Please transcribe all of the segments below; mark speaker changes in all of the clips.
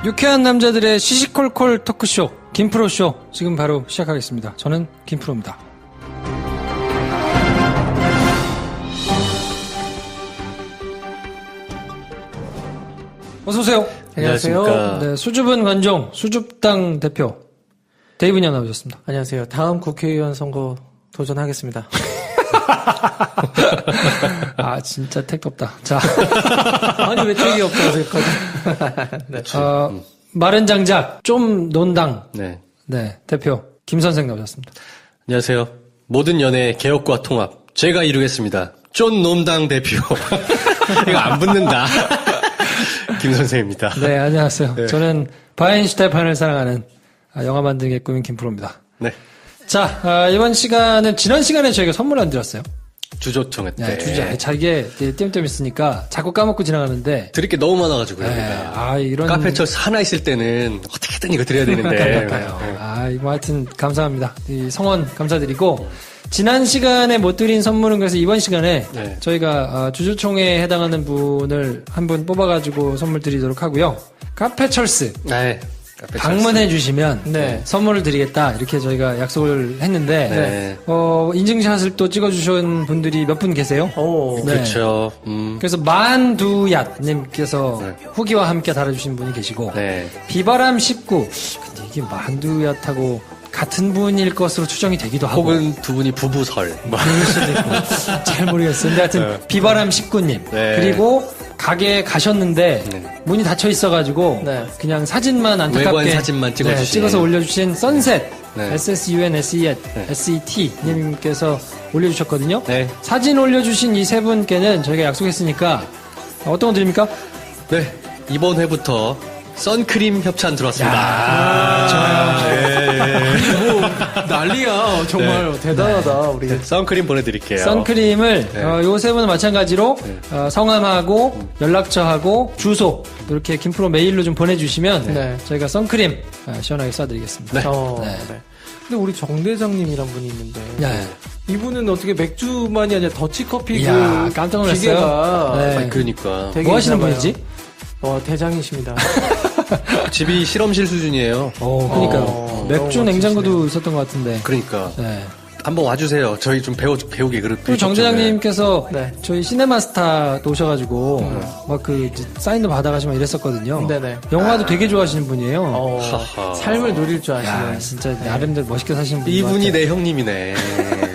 Speaker 1: 유쾌한 남자들의 시시콜콜 토크쇼 김프로쇼 지금 바로 시작하겠습니다. 저는 김프로입니다. 어서오세요.
Speaker 2: 안녕하세요.
Speaker 1: 네, 수줍은 관종 수줍당 대표 데이브님 나오셨습니다.
Speaker 2: 안녕하세요. 다음 국회의원 선거 도전하겠습니다.
Speaker 1: 아 진짜 택도 없다. 자,
Speaker 2: 아니 왜 택이 없다고 생각하지? 네.
Speaker 1: 마른 장작 좀 논당
Speaker 3: 네.
Speaker 1: 네 대표 김 선생 나오셨습니다.
Speaker 3: 안녕하세요. 모든 연애 개혁과 통합 제가 이루겠습니다. 쫀 놈당 대표. 이거 안 붙는다. 김 선생입니다.
Speaker 1: 네 안녕하세요.
Speaker 3: 네.
Speaker 1: 저는 바이엔슈타인판을 사랑하는 영화 만들기의 꿈인 김프로입니다.
Speaker 3: 네.
Speaker 1: 자 이번 시간은 지난 시간에 저희가 선물 안 드렸어요.
Speaker 3: 주조청회 때.
Speaker 1: 네, 주제. 자기게 띄엄띄엄 있으니까 자꾸 까먹고 지나가는데.
Speaker 3: 드릴 게 너무 많아가지고.
Speaker 1: 네, 이런.
Speaker 3: 카페철 하나 있을 때는 어떻게든 이거 드려야 되는데.
Speaker 1: 그러니까요. 뭐 하여튼 감사합니다. 이 성원 감사드리고. 지난 시간에 못 드린 선물은 그래서 이번 시간에
Speaker 3: 네.
Speaker 1: 저희가 주주총회에 해당하는 분을 한 분 뽑아가지고 선물 드리도록 하고요. 카페철스.
Speaker 3: 네.
Speaker 1: 방문해 주시면
Speaker 2: 네.
Speaker 1: 선물을 드리겠다 이렇게 저희가 약속을 했는데
Speaker 3: 네.
Speaker 1: 인증샷을 또 찍어주신 분들이 몇 분 계세요.
Speaker 2: 오,
Speaker 1: 네.
Speaker 3: 그렇죠.
Speaker 1: 그래서 만두얏님께서
Speaker 3: 네.
Speaker 1: 후기와 함께 달아주신 분이 계시고
Speaker 3: 네.
Speaker 1: 비바람 19 근데 이게 만두얏하고 같은 분일 것으로 추정이 되기도 하고
Speaker 3: 혹은 두 분이 부부설.
Speaker 1: 그럴 수도 있고 잘 모르겠어요. 근데 하여튼 비바람 19님
Speaker 3: 네.
Speaker 1: 그리고 가게에 가셨는데
Speaker 3: 네.
Speaker 1: 문이 닫혀 있어가지고
Speaker 2: 네.
Speaker 1: 그냥 사진만 안타깝게
Speaker 3: 외관 사진만 찍어주신.
Speaker 1: 찍어서 올려주신 선셋
Speaker 3: 네.
Speaker 1: SSUNSET 님께서 올려주셨거든요.
Speaker 3: 네.
Speaker 1: 사진 올려주신 이 세 분께는 저희가 약속했으니까 어떤 거 드립니까?
Speaker 3: 네. 이번 회부터 선크림 협찬 들어왔습니다.
Speaker 1: 좋아요.
Speaker 2: 뭐 난리야. 정말 대단하다. 우리.
Speaker 3: 선크림 보내드릴게요.
Speaker 1: 선크림을
Speaker 3: 네.
Speaker 1: 요 세 분은 마찬가지로 성함하고 연락처하고 주소 이렇게 김프로 메일로 좀 보내주시면
Speaker 2: 네.
Speaker 1: 저희가 선크림 시원하게 쏴드리겠습니다.
Speaker 3: 네.
Speaker 1: 네.
Speaker 2: 네. 근데 우리 정 대장님이란 분이 있는데
Speaker 1: 네.
Speaker 2: 이분은 어떻게 맥주만이 아니라 더치커피
Speaker 1: 이야,
Speaker 2: 그
Speaker 1: 깜짝 놀랐어요.
Speaker 2: 기계가
Speaker 1: 네.
Speaker 3: 아니, 그러니까.
Speaker 2: 되게
Speaker 1: 뭐 하시는
Speaker 2: 있나 봐요.
Speaker 1: 분이지?
Speaker 2: 대장이십니다.
Speaker 3: 집이 실험실 수준이에요.
Speaker 1: 그러니까요. 맥주
Speaker 2: 너무
Speaker 1: 냉장고도 있었던 것 같은데.
Speaker 3: 그러니까.
Speaker 1: 네.
Speaker 3: 한번 와주세요. 저희 좀 배우게 그렇게.
Speaker 1: 또 정 대장님께서
Speaker 2: 네.
Speaker 1: 저희 시네마스타 또 오셔가지고 막 그 사인도 받아가시고 막 이랬었거든요.
Speaker 2: 네네.
Speaker 1: 영화도 되게 좋아하시는 분이에요.
Speaker 3: 하하.
Speaker 2: 삶을 누릴 줄 아시는.
Speaker 1: 야, 진짜 나름대로 멋있게 사시는 분.
Speaker 3: 이분이 내 형님이네.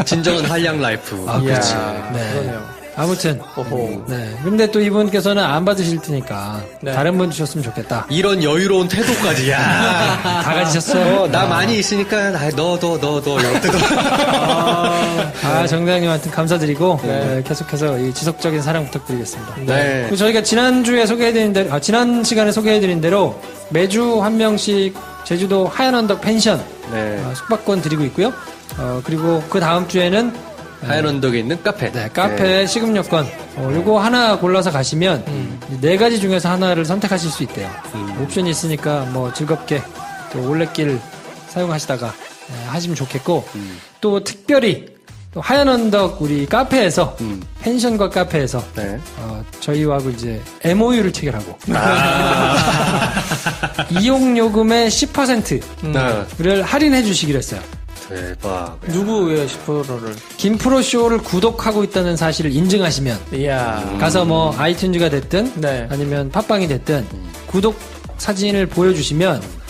Speaker 3: 진정한 한량 라이프.
Speaker 1: 아, 그렇지.
Speaker 2: 이야,
Speaker 1: 네.
Speaker 2: 그러네요.
Speaker 1: 아무튼.
Speaker 2: 오호.
Speaker 1: 네. 근데 또 이분께서는 안 받으실 테니까
Speaker 2: 네.
Speaker 1: 다른 분 주셨으면 좋겠다.
Speaker 3: 이런 여유로운 태도까지. 야.
Speaker 1: 다 가지셨어요?
Speaker 3: 나 많이 있으니까 너 이런 태도.
Speaker 1: 정대장님한테 감사드리고 네, 계속해서 이 지속적인 사랑 부탁드리겠습니다.
Speaker 3: 네.
Speaker 1: 그리고 저희가 지난주에 소개해드린 대로, 지난 시간에 소개해드린 대로 매주 한 명씩 제주도 하얀 언덕 펜션
Speaker 3: 네.
Speaker 1: 숙박권 드리고 있고요. 그리고 그 다음 주에는
Speaker 3: 하얀 언덕에 있는 카페.
Speaker 1: 네, 카페 식음료권 요거 하나 골라서 가시면 네 가지 중에서 하나를 선택하실 수 있대요. 옵션이 있으니까 뭐 즐겁게 또 올레길 사용하시다가 하시면 좋겠고 또 특별히 또 하얀 언덕 우리 카페에서 펜션과 카페에서
Speaker 3: 네.
Speaker 1: 저희하고 이제 MOU를 체결하고 이용 요금의 10%를 할인해 주시기로 했어요.
Speaker 3: 대박.
Speaker 2: 누구의 10%를?
Speaker 1: 김프로 쇼를 구독하고 있다는 사실을 인증하시면
Speaker 2: 이야.
Speaker 1: 가서 뭐 아이튠즈가 됐든
Speaker 2: 네.
Speaker 1: 아니면 팟빵이 됐든 구독 사진을 보여주시면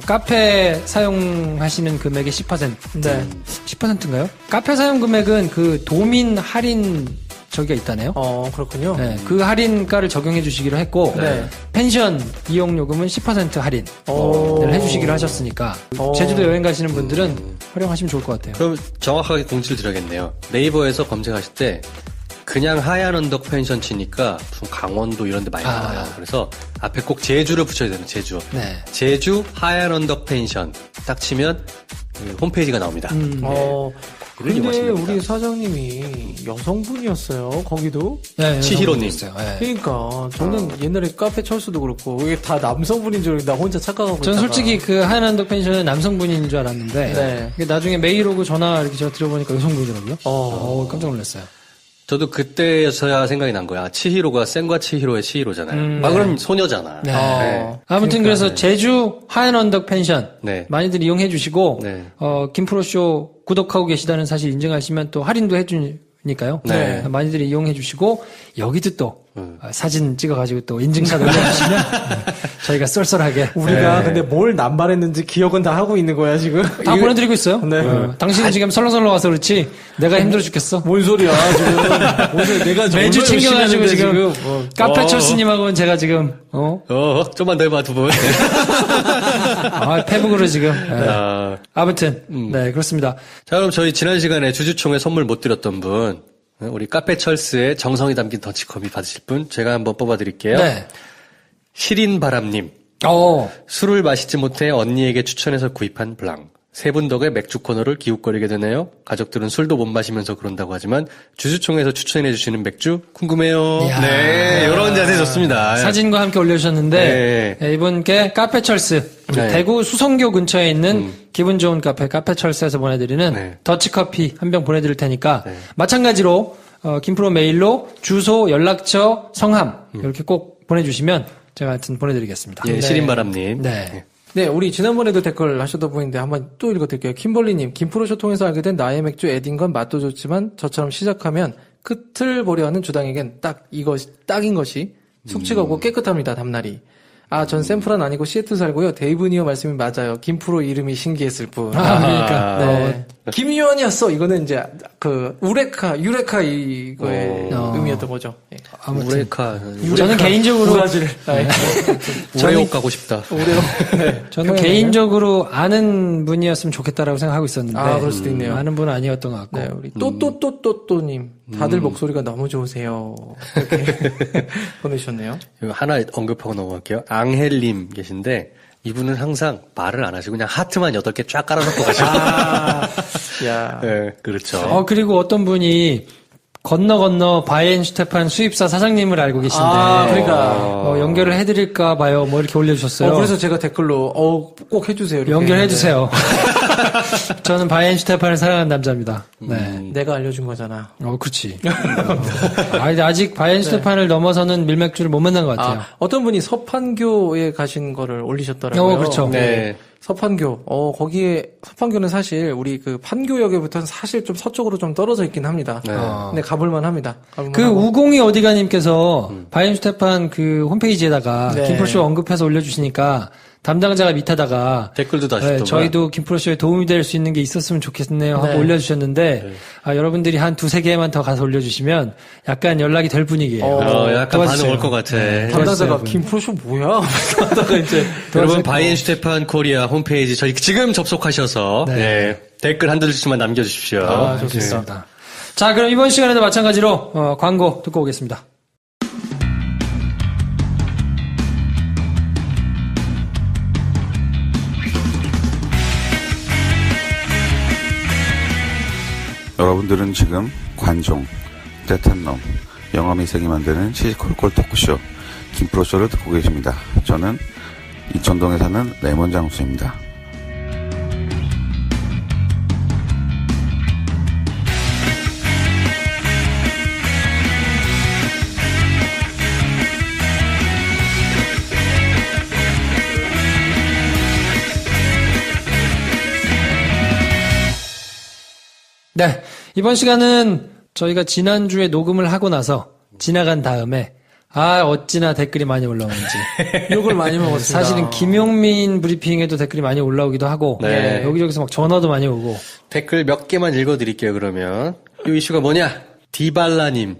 Speaker 1: 카페 사용하시는 금액의 10%.
Speaker 2: 네.
Speaker 1: 10%인가요? 카페 사용 금액은 그 도민 할인 저기가 있다네요.
Speaker 2: 그렇군요.
Speaker 1: 네, 그 할인가를 적용해 주시기로 했고
Speaker 2: 네.
Speaker 1: 펜션 이용 요금은 10% 할인을 해주시기로 하셨으니까 제주도 여행 가시는 분들은 활용하시면 좋을 것 같아요.
Speaker 3: 그럼 정확하게 공지를 드려야겠네요. 네이버에서 검색하실 때 그냥 하얀 언덕 펜션 치니까 무슨 강원도 이런 데 많이 나와요. 그래서 앞에 꼭 제주를 붙여야 되는 제주.
Speaker 1: 네.
Speaker 3: 제주 하얀 언덕 펜션 딱 치면 그 홈페이지가 나옵니다.
Speaker 2: 근데
Speaker 3: 이용하시면 됩니다.
Speaker 2: 우리 사장님이 여성분이었어요. 거기도.
Speaker 1: 네,
Speaker 3: 치히로님.
Speaker 1: 네.
Speaker 2: 그러니까 저는 옛날에 카페 철수도 그렇고 이게 다 남성분인 줄 알고 나 혼자 착각하고
Speaker 1: 전
Speaker 2: 있다가.
Speaker 1: 솔직히 그 하얀 언덕 펜션은 남성분인 줄 알았는데
Speaker 2: 네.
Speaker 1: 이게 나중에 메일 오고 전화 이렇게 제가 들어보니까 여성분이더라고요. 깜짝 놀랐어요.
Speaker 3: 저도 그때서야 생각이 난 거야. 치히로가 센과 치히로의 치히로잖아요. 그럼 소녀잖아.
Speaker 1: 네.
Speaker 3: 네.
Speaker 1: 아무튼 그래서 제주 하얀 언덕 펜션
Speaker 3: 네.
Speaker 1: 많이들 이용해 주시고
Speaker 3: 네.
Speaker 1: 김프로쇼 구독하고 계시다는 사실 인증하시면 또 할인도 해주니까요.
Speaker 3: 네.
Speaker 1: 많이들 이용해 주시고 여기도 또 사진 찍어가지고 또 인증샷 올려주시면 저희가 쏠쏠하게
Speaker 2: 우리가 근데 뭘 남발했는지 기억은 다 하고 있는 거야, 지금?
Speaker 1: 다 보내드리고 있어요.
Speaker 2: 네.
Speaker 1: 당신은 지금 설렁설렁 와서 그렇지 내가 힘들어 죽겠어.
Speaker 2: 뭔 소리야, 지금. 오늘 내가
Speaker 1: 매주 챙겨가지고 지금 카페
Speaker 3: 어.
Speaker 1: 철수님하고는 제가 지금
Speaker 3: 좀만 더 해봐, 두 분.
Speaker 1: 페북으로 지금. 아무튼
Speaker 3: 음.
Speaker 1: 그렇습니다.
Speaker 3: 자, 그럼 저희 지난 시간에 주주총회 선물 못 드렸던 분, 우리 카페 철스의 정성이 담긴 더치커피 받으실 분, 제가 한번 뽑아드릴게요.
Speaker 1: 네.
Speaker 3: 시린바람님. 술을 마시지 못해 언니에게 추천해서 구입한 블랑. 세 분 덕에 맥주 코너를 기웃거리게 되네요. 가족들은 술도 못 마시면서 그런다고 하지만 주주총회에서 추천해 주시는 맥주 궁금해요.
Speaker 1: 이야.
Speaker 3: 네, 이런 자세 좋습니다.
Speaker 1: 사진과 함께 올려주셨는데 이분께 카페철스
Speaker 3: 네.
Speaker 1: 대구 수성교 근처에 있는 기분 좋은 카페철스에서 보내드리는
Speaker 3: 네.
Speaker 1: 더치커피 한 병 보내드릴 테니까
Speaker 3: 네.
Speaker 1: 마찬가지로 김프로 메일로 주소, 연락처, 성함 이렇게 꼭 보내주시면 제가 하여튼 보내드리겠습니다.
Speaker 3: 예, 시린바람님.
Speaker 1: 네.
Speaker 2: 네, 우리 지난번에도 댓글 하셨던 분인데 한번 또 읽어드릴게요. 김벌리님, 김프로쇼 통해서 알게 된 나의 맥주 에딘 건 맛도 좋지만 저처럼 시작하면 끝을 보려 하는 주당에겐 딱인 것이 숙취가 없고 깨끗합니다, 담날이. 전 샘플은 아니고 시애틀 살고요. 데이브 니어 말씀이 맞아요. 김프로 이름이 신기했을 뿐.
Speaker 1: 그러니까.
Speaker 2: 네. 김유연이었어. 이거는 이제 유레카 이거의 의미였던 거죠. 예.
Speaker 3: 우레카.
Speaker 1: 저는 개인적으로
Speaker 2: 우라질.
Speaker 3: 우레옥 가고 싶다.
Speaker 2: 네.
Speaker 1: 저는 개인적으로 아는 분이었으면 좋겠다라고 생각하고 있었는데
Speaker 2: 그럴 수도 있네요.
Speaker 1: 아는 분은 아니었던 것 같고
Speaker 2: 네, 우리 또또또또또님 다들 목소리가 너무 좋으세요. 이렇게 보내주셨네요.
Speaker 3: 이거 하나 언급하고 넘어갈게요. 앙헬님 계신데 이분은 항상 말을 안 하시고 그냥 하트만 8개 쫙 깔아놓고 가시고.
Speaker 2: 야.
Speaker 3: 네, 그렇죠.
Speaker 1: 그리고 어떤 분이 건너 바이엔슈테판 수입사 사장님을 알고 계신데
Speaker 2: 그러니까
Speaker 1: 연결을 해드릴까 봐요. 뭐 이렇게 올려주셨어요.
Speaker 2: 그래서 제가 댓글로 꼭 해주세요. 이렇게.
Speaker 1: 연결해주세요. 저는 바이엔슈테판을 사랑하는 남자입니다. 네.
Speaker 2: 내가 알려준 거잖아.
Speaker 1: 그렇지. 아직 바이엔슈테판을 넘어서는 밀맥주를 못 만난 것 같아요.
Speaker 2: 어떤 분이 서판교에 가신 거를 올리셨더라고요.
Speaker 1: 그렇죠.
Speaker 3: 네.
Speaker 2: 서판교. 거기에 서판교는 사실 우리 그 판교역에부터는 사실 좀 서쪽으로 좀 떨어져 있긴 합니다.
Speaker 3: 네.
Speaker 2: 근데 가볼만 합니다.
Speaker 1: 우공이 어디가님께서 바이엔슈테판 그 홈페이지에다가
Speaker 2: 네.
Speaker 1: 김프로쇼 언급해서 올려주시니까 담당자가 밑에다가
Speaker 3: 댓글도 다시더라고요.
Speaker 1: 저희도 김프로쇼에 도움이 될 수 있는 게 있었으면 좋겠네요 하고
Speaker 2: 네.
Speaker 1: 올려주셨는데 여러분들이 한 2-3개만 더 가서 올려주시면 약간 연락이 될 분위기예요.
Speaker 3: 약간 반응 올 것 같아.
Speaker 2: 담당자가 김프로쇼 뭐야? 하다가 이제
Speaker 3: 여러분 바이엔슈테판 코리아 홈페이지 저희 지금 접속하셔서 댓글 한두 줄씩만 남겨주십시오.
Speaker 1: 좋습니다. 자, 그럼 이번 시간에도 마찬가지로 광고 듣고 오겠습니다.
Speaker 4: 여러분들은 지금 관종, 떼탄 놈, 영어미생이 만드는 시시콜콜 토크쇼 김프로쇼를 듣고 계십니다. 저는 이천동에 사는 레몬 장수입니다.
Speaker 1: 네, 이번 시간은 저희가 지난주에 녹음을 하고 나서 지나간 다음에 어찌나 댓글이 많이 올라오는지
Speaker 2: 욕을 많이 먹었습니다.
Speaker 1: 사실은 김용민 브리핑에도 댓글이 많이 올라오기도 하고
Speaker 3: 네.
Speaker 1: 여기저기서 막 전화도 많이 오고
Speaker 3: 댓글 몇 개만 읽어드릴게요. 그러면 이 이슈가 뭐냐? 디발라님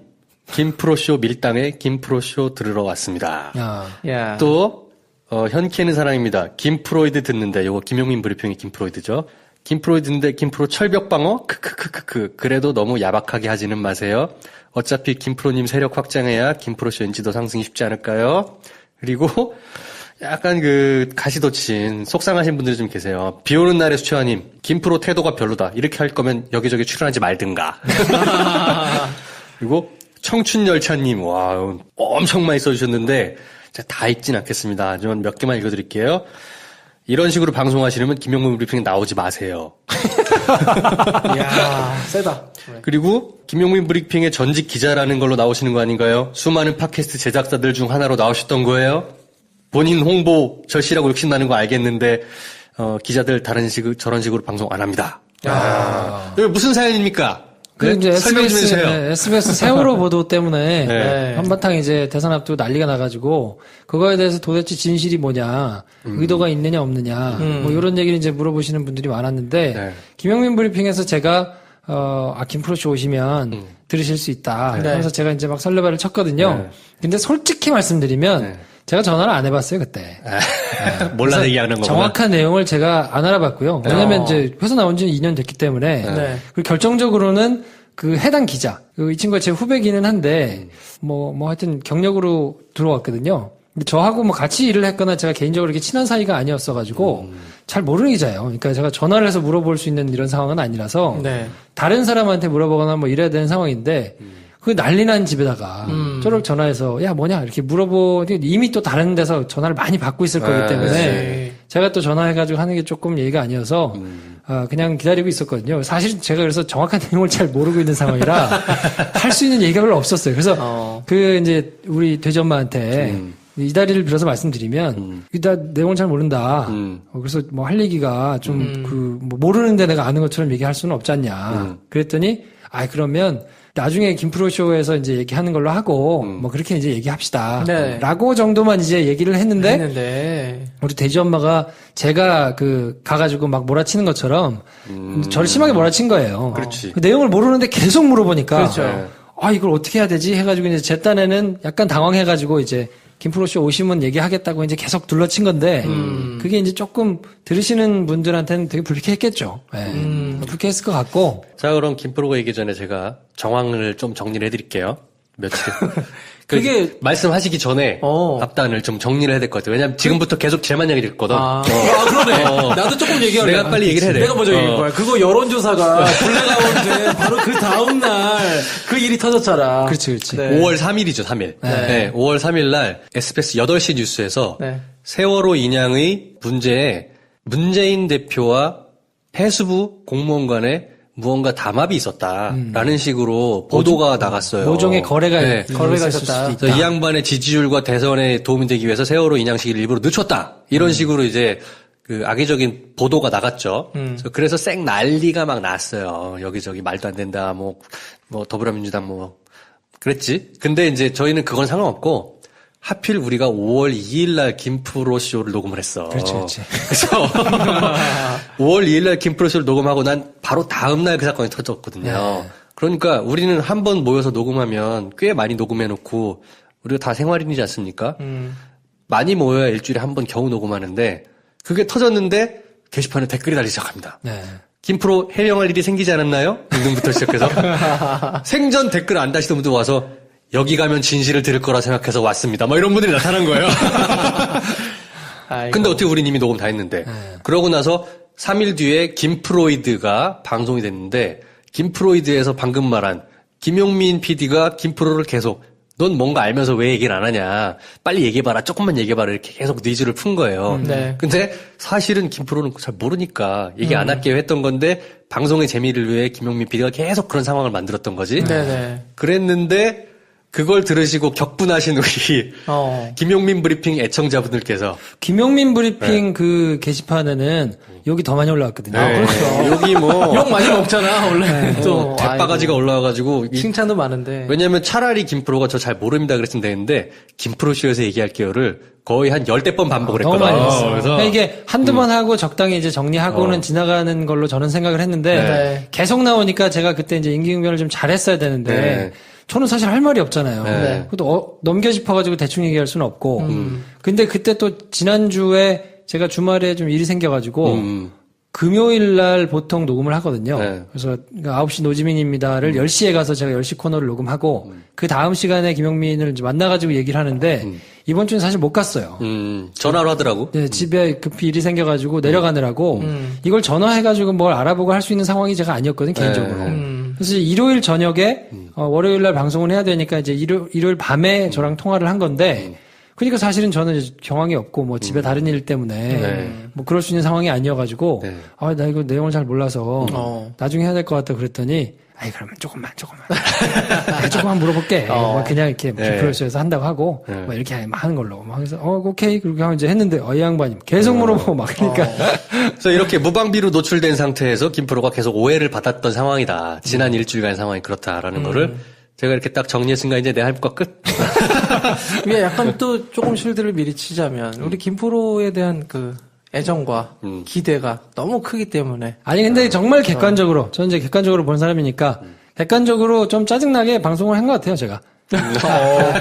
Speaker 3: 김프로쇼 밀당에 김프로쇼 들으러 왔습니다.
Speaker 2: 야.
Speaker 3: 또 현키는 사랑입니다. 김프로이드 듣는데 요거 김용민 브리핑의 김프로이드죠. 김프로이드인데 김프로 철벽방어? 크크크크크. 그래도 너무 야박하게 하지는 마세요. 어차피 김프로님 세력 확장해야 김프로쇼 인지도 상승이 쉽지 않을까요? 그리고 약간 가시돋친 속상하신 분들이 좀 계세요. 비오는 날의 수채화님 김프로 태도가 별로다. 이렇게 할 거면 여기저기 출연하지 말든가. 그리고 청춘열차님 와 엄청 많이 써주셨는데 제가 다 읽진 않겠습니다. 좀 몇 개만 읽어드릴게요. 이런 식으로 방송하시려면 김용문 브리핑에 나오지 마세요.
Speaker 2: 이야, 세다.
Speaker 3: 그리고 김용민 브리핑의 전직 기자라는 걸로 나오시는 거 아닌가요? 수많은 팟캐스트 제작자들 중 하나로 나오셨던 거예요? 본인 홍보 절실하고 욕심나는 거 알겠는데 기자들 저런 식으로 방송 안 합니다. 이거 무슨 사연입니까?
Speaker 1: 그 이제
Speaker 3: 설명 좀 해주세요.
Speaker 1: SBS 세월호 보도 때문에
Speaker 3: 네.
Speaker 1: 한바탕 이제 대선 앞두고 난리가 나가지고 그거에 대해서 도대체 진실이 뭐냐, 의도가 있느냐 없느냐, 뭐 이런 얘기를 이제 물어보시는 분들이 많았는데
Speaker 3: 네.
Speaker 1: 김용민 브리핑에서 제가 김프로쇼 오시면 들으실 수 있다.
Speaker 2: 네.
Speaker 1: 그래서 제가 이제 막 설레발을 쳤거든요.
Speaker 3: 네.
Speaker 1: 근데 솔직히 말씀드리면
Speaker 3: 네.
Speaker 1: 제가 전화를 안 해봤어요 그때.
Speaker 3: 몰라 얘기하는 거구나.
Speaker 1: 정확한 내용을 제가 안 알아봤고요. 왜냐면 이제 회사 나온 지 2년 됐기 때문에.
Speaker 2: 네.
Speaker 1: 그리고 결정적으로는 그 해당 기자, 이 친구가 제 후배기는 한데, 뭐 하여튼 경력으로 들어왔거든요. 근데 저하고 뭐 같이 일을 했거나 제가 개인적으로 이렇게 친한 사이가 아니었어가지고, 잘 모르는 기자예요. 그러니까 제가 전화를 해서 물어볼 수 있는 이런 상황은 아니라서,
Speaker 2: 네.
Speaker 1: 다른 사람한테 물어보거나 뭐 이래야 되는 상황인데, 그 난리 난 집에다가 저를 전화해서 야 뭐냐 이렇게 물어보니 이미 또 다른 데서 전화를 많이 받고 있을 거기 때문에
Speaker 2: 네.
Speaker 1: 제가 또 전화해가지고 하는 게 조금 예의가 아니어서 그냥 기다리고 있었거든요. 사실 제가 그래서 정확한 내용을 잘 모르고 있는 상황이라 할 수 있는 얘기가 별로 없었어요. 그래서 그 이제 우리 돼지 엄마한테 이 다리를 빌어서 말씀드리면 나 내용을 잘 모른다. 그래서 뭐 할 얘기가 좀 뭐 모르는데 내가 아는 것처럼 얘기할 수는 없지 않냐. 그랬더니 그러면 나중에 김프로쇼에서 이제 얘기하는 걸로 하고 뭐 그렇게 이제 얘기합시다.
Speaker 2: 네.
Speaker 1: 라고 정도만 이제 얘기를 했는데 우리 돼지 엄마가 제가 가가지고 막 몰아치는 것처럼 저를 심하게 몰아친 거예요.
Speaker 3: 그렇지.
Speaker 1: 그 내용을 모르는데 계속 물어보니까
Speaker 2: 그렇죠.
Speaker 1: 이걸 어떻게 해야 되지 해가지고 이제 제 딴에는 약간 당황해가지고 이제 김프로쇼 오시면 얘기하겠다고 이제 계속 둘러친 건데 그게 이제 조금 들으시는 분들한테는 되게 불쾌했겠죠. 네. 불쾌했을 것 같고.
Speaker 3: 자, 그럼 김프로가 얘기 전에 제가 정황을 좀 정리를 해드릴게요. 며칠.
Speaker 2: 그게-
Speaker 3: 말씀하시기 전에 앞단을 좀 정리를 해야 될 것 같아요. 왜냐면 지금부터 계속 제만 얘기 듣거든.
Speaker 2: 그러네. 나도 조금 얘기할래.
Speaker 3: 내가 빨리 얘기를 해야 돼.
Speaker 2: 내가 먼저 얘기할 거야. 그거 여론조사가 블랙아웃인데 바로 그 다음날 그 일이 터졌잖아.
Speaker 1: 그렇지, 그렇지.
Speaker 2: 네.
Speaker 3: 5월 3일이죠, 3일. 네. 5월 3일 날 SBS 8시 뉴스에서
Speaker 2: 네.
Speaker 3: 세월호 인양의 문제에 문재인 대표와 해수부 공무원 간에 무언가 담합이 있었다라는 식으로 보도가 나갔어요.
Speaker 1: 모종의 거래가
Speaker 2: 거래가
Speaker 1: 있을
Speaker 2: 있었다.
Speaker 1: 수도
Speaker 3: 그래서 이 양반의 지지율과 대선에 도움이 되기 위해서 세월호 인양 시기를 일부러 늦췄다. 이런 식으로 이제 그 악의적인 보도가 나갔죠. 그래서 쌩 난리가 막 났어요. 여기저기 말도 안 된다. 뭐 더불어민주당 그랬지. 근데 이제 저희는 그건 상관없고 하필 우리가 5월 2일 날 김프로 쇼를 녹음을 했어.
Speaker 1: 그렇지.
Speaker 3: 그래서 5월 2일 날 김프로 쇼를 녹음하고 난 바로 다음 날 그 사건이 터졌거든요. 그러니까 우리는 한 번 모여서 녹음하면 꽤 많이 녹음해 놓고 우리가 다 생활인이지 않습니까? 많이 모여야 일주일에 한 번 겨우 녹음하는데 그게 터졌는데 게시판에 댓글이 달리기 시작합니다.
Speaker 1: 네.
Speaker 3: 김프로 해명할 일이 생기지 않았나요? 등등부터 시작해서 생전 댓글 안 다시던 분들 와서 여기 가면 진실을 들을 거라 생각해서 왔습니다. 뭐 이런 분들이 나타난 거예요. 근데 어떻게 우린 이미 녹음 다 했는데. 그러고 나서 3일 뒤에 김프로이드가 방송이 됐는데 김프로이드에서 방금 말한 김용민 PD가 김프로를 계속 넌 뭔가 알면서 왜 얘기를 안 하냐. 빨리 얘기해봐라. 조금만 얘기해봐라. 이렇게 계속 니즈를 푼 거예요.
Speaker 2: 네.
Speaker 3: 근데 사실은 김프로는 잘 모르니까 얘기 안 할게요 했던 건데 방송의 재미를 위해 김용민 PD가 계속 그런 상황을 만들었던 거지.
Speaker 2: 네네.
Speaker 3: 그랬는데 그걸 들으시고 격분하신 우리 김용민 브리핑 애청자분들께서
Speaker 1: 김용민 브리핑 그 게시판에는 욕이 더 많이 올라왔거든요.
Speaker 3: 그렇죠. 여기
Speaker 2: 욕 많이 먹잖아, 원래. 또.
Speaker 3: 대바가지가 올라와가지고
Speaker 2: 칭찬도 많은데.
Speaker 3: 왜냐면 차라리 김프로가 저 잘 모릅니다 그랬으면 되는데 김프로쇼에서 얘기할게요를 거의 한 10대 번 반복을
Speaker 1: 너무
Speaker 3: 했거든요.
Speaker 1: 많이 했어요.
Speaker 3: 그래서
Speaker 1: 그러니까 이게 한두 번 하고 적당히 이제 정리하고는 지나가는 걸로 저는 생각을 했는데
Speaker 2: 네.
Speaker 1: 계속 나오니까 제가 그때 이제 임기응변을 좀 잘했어야 되는데
Speaker 3: 네.
Speaker 1: 저는 사실 할 말이 없잖아요.
Speaker 3: 네.
Speaker 1: 그것도 넘겨 짚어가지고 대충 얘기할 수는 없고. 근데 그때 또 지난주에 제가 주말에 좀 일이 생겨가지고 금요일 날 보통 녹음을 하거든요.
Speaker 3: 네.
Speaker 1: 그래서 9시 노지민입니다를 10시에 가서 제가 10시 코너를 녹음하고 그 다음 시간에 김용민을 이제 만나가지고 얘기를 하는데 이번 주는 사실 못 갔어요.
Speaker 3: 전화로 하더라고.
Speaker 1: 네, 집에 급히 일이 생겨가지고 내려가느라고 이걸 전화해가지고 뭘 알아보고 할 수 있는 상황이 제가 아니었거든요, 개인적으로. 그래서 일요일 저녁에 월요일 날 방송을 해야 되니까 이제 일요일 밤에 저랑 통화를 한 건데 그러니까 사실은 저는 이제 경황이 없고 뭐 집에 다른 일 때문에
Speaker 3: 네.
Speaker 1: 뭐 그럴 수 있는 상황이 아니어가지고
Speaker 3: 네.
Speaker 1: 아, 나 이거 내용을 잘 몰라서
Speaker 2: 어.
Speaker 1: 나중에 해야 될 것 같다 그랬더니 아이 그러면 조금만 조금만 물어볼게. 뭐 그냥 이렇게
Speaker 3: 네.
Speaker 1: 김프로쇼에서 한다고 하고
Speaker 3: 네.
Speaker 1: 뭐 이렇게 하는 걸로 막 해서 오케이 그렇게 하면 이제 했는데 이 양반이 계속 물어보고 막 그러니까
Speaker 3: 그래서 이렇게 무방비로 노출된 상태에서 김프로가 계속 오해를 받았던 상황이다. 지난 일주일간 상황이 그렇다라는 거를 제가 이렇게 딱 정리했으니까 이제 내 할부가 끝.
Speaker 2: 이게 약간 또 조금 실드를 미리 치자면 우리 김프로에 대한 그 애정과 기대가 너무 크기 때문에
Speaker 1: 아니 근데 정말 객관적으로 저는 이제 객관적으로 본 사람이니까 객관적으로 좀 짜증나게 방송을 한 것 같아요 제가.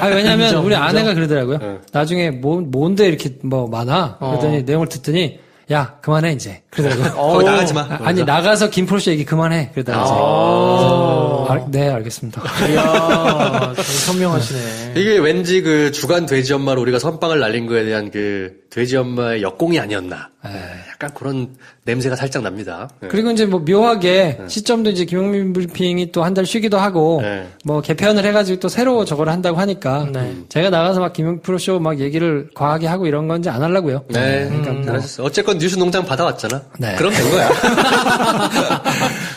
Speaker 1: 왜냐면
Speaker 2: 인정,
Speaker 1: 우리
Speaker 2: 인정.
Speaker 1: 아내가 그러더라고요. 나중에 뭔데 이렇게 뭐 많아? 그랬더니 내용을 듣더니 야 그만해 이제 그러더라고요.
Speaker 3: 거기 나가지 마.
Speaker 1: 아니 나가서 김프로쇼 얘기 그만해 그러더라고요. 네 알겠습니다.
Speaker 2: 이야, 좀 현명하시네.
Speaker 3: 이게 왠지 그 주간 돼지 엄마로 우리가 선빵을 날린 거에 대한 그 돼지 엄마의 역공이 아니었나. 약간 그런 냄새가 살짝 납니다.
Speaker 1: 그리고 이제 뭐 묘하게 시점도 이제 김용민 브리핑이 또 한 달 쉬기도 하고
Speaker 3: 네.
Speaker 1: 뭐 개편을 해가지고 또 새로 저걸 한다고 하니까 제가 나가서 막 김용민 프로쇼 막 얘기를 과하게 하고 이런 건지 안 하려고요.
Speaker 3: 네, 잘하셨어요. 어쨌건 뉴스 농장 받아왔잖아.
Speaker 1: 네.
Speaker 3: 그럼 된 거야.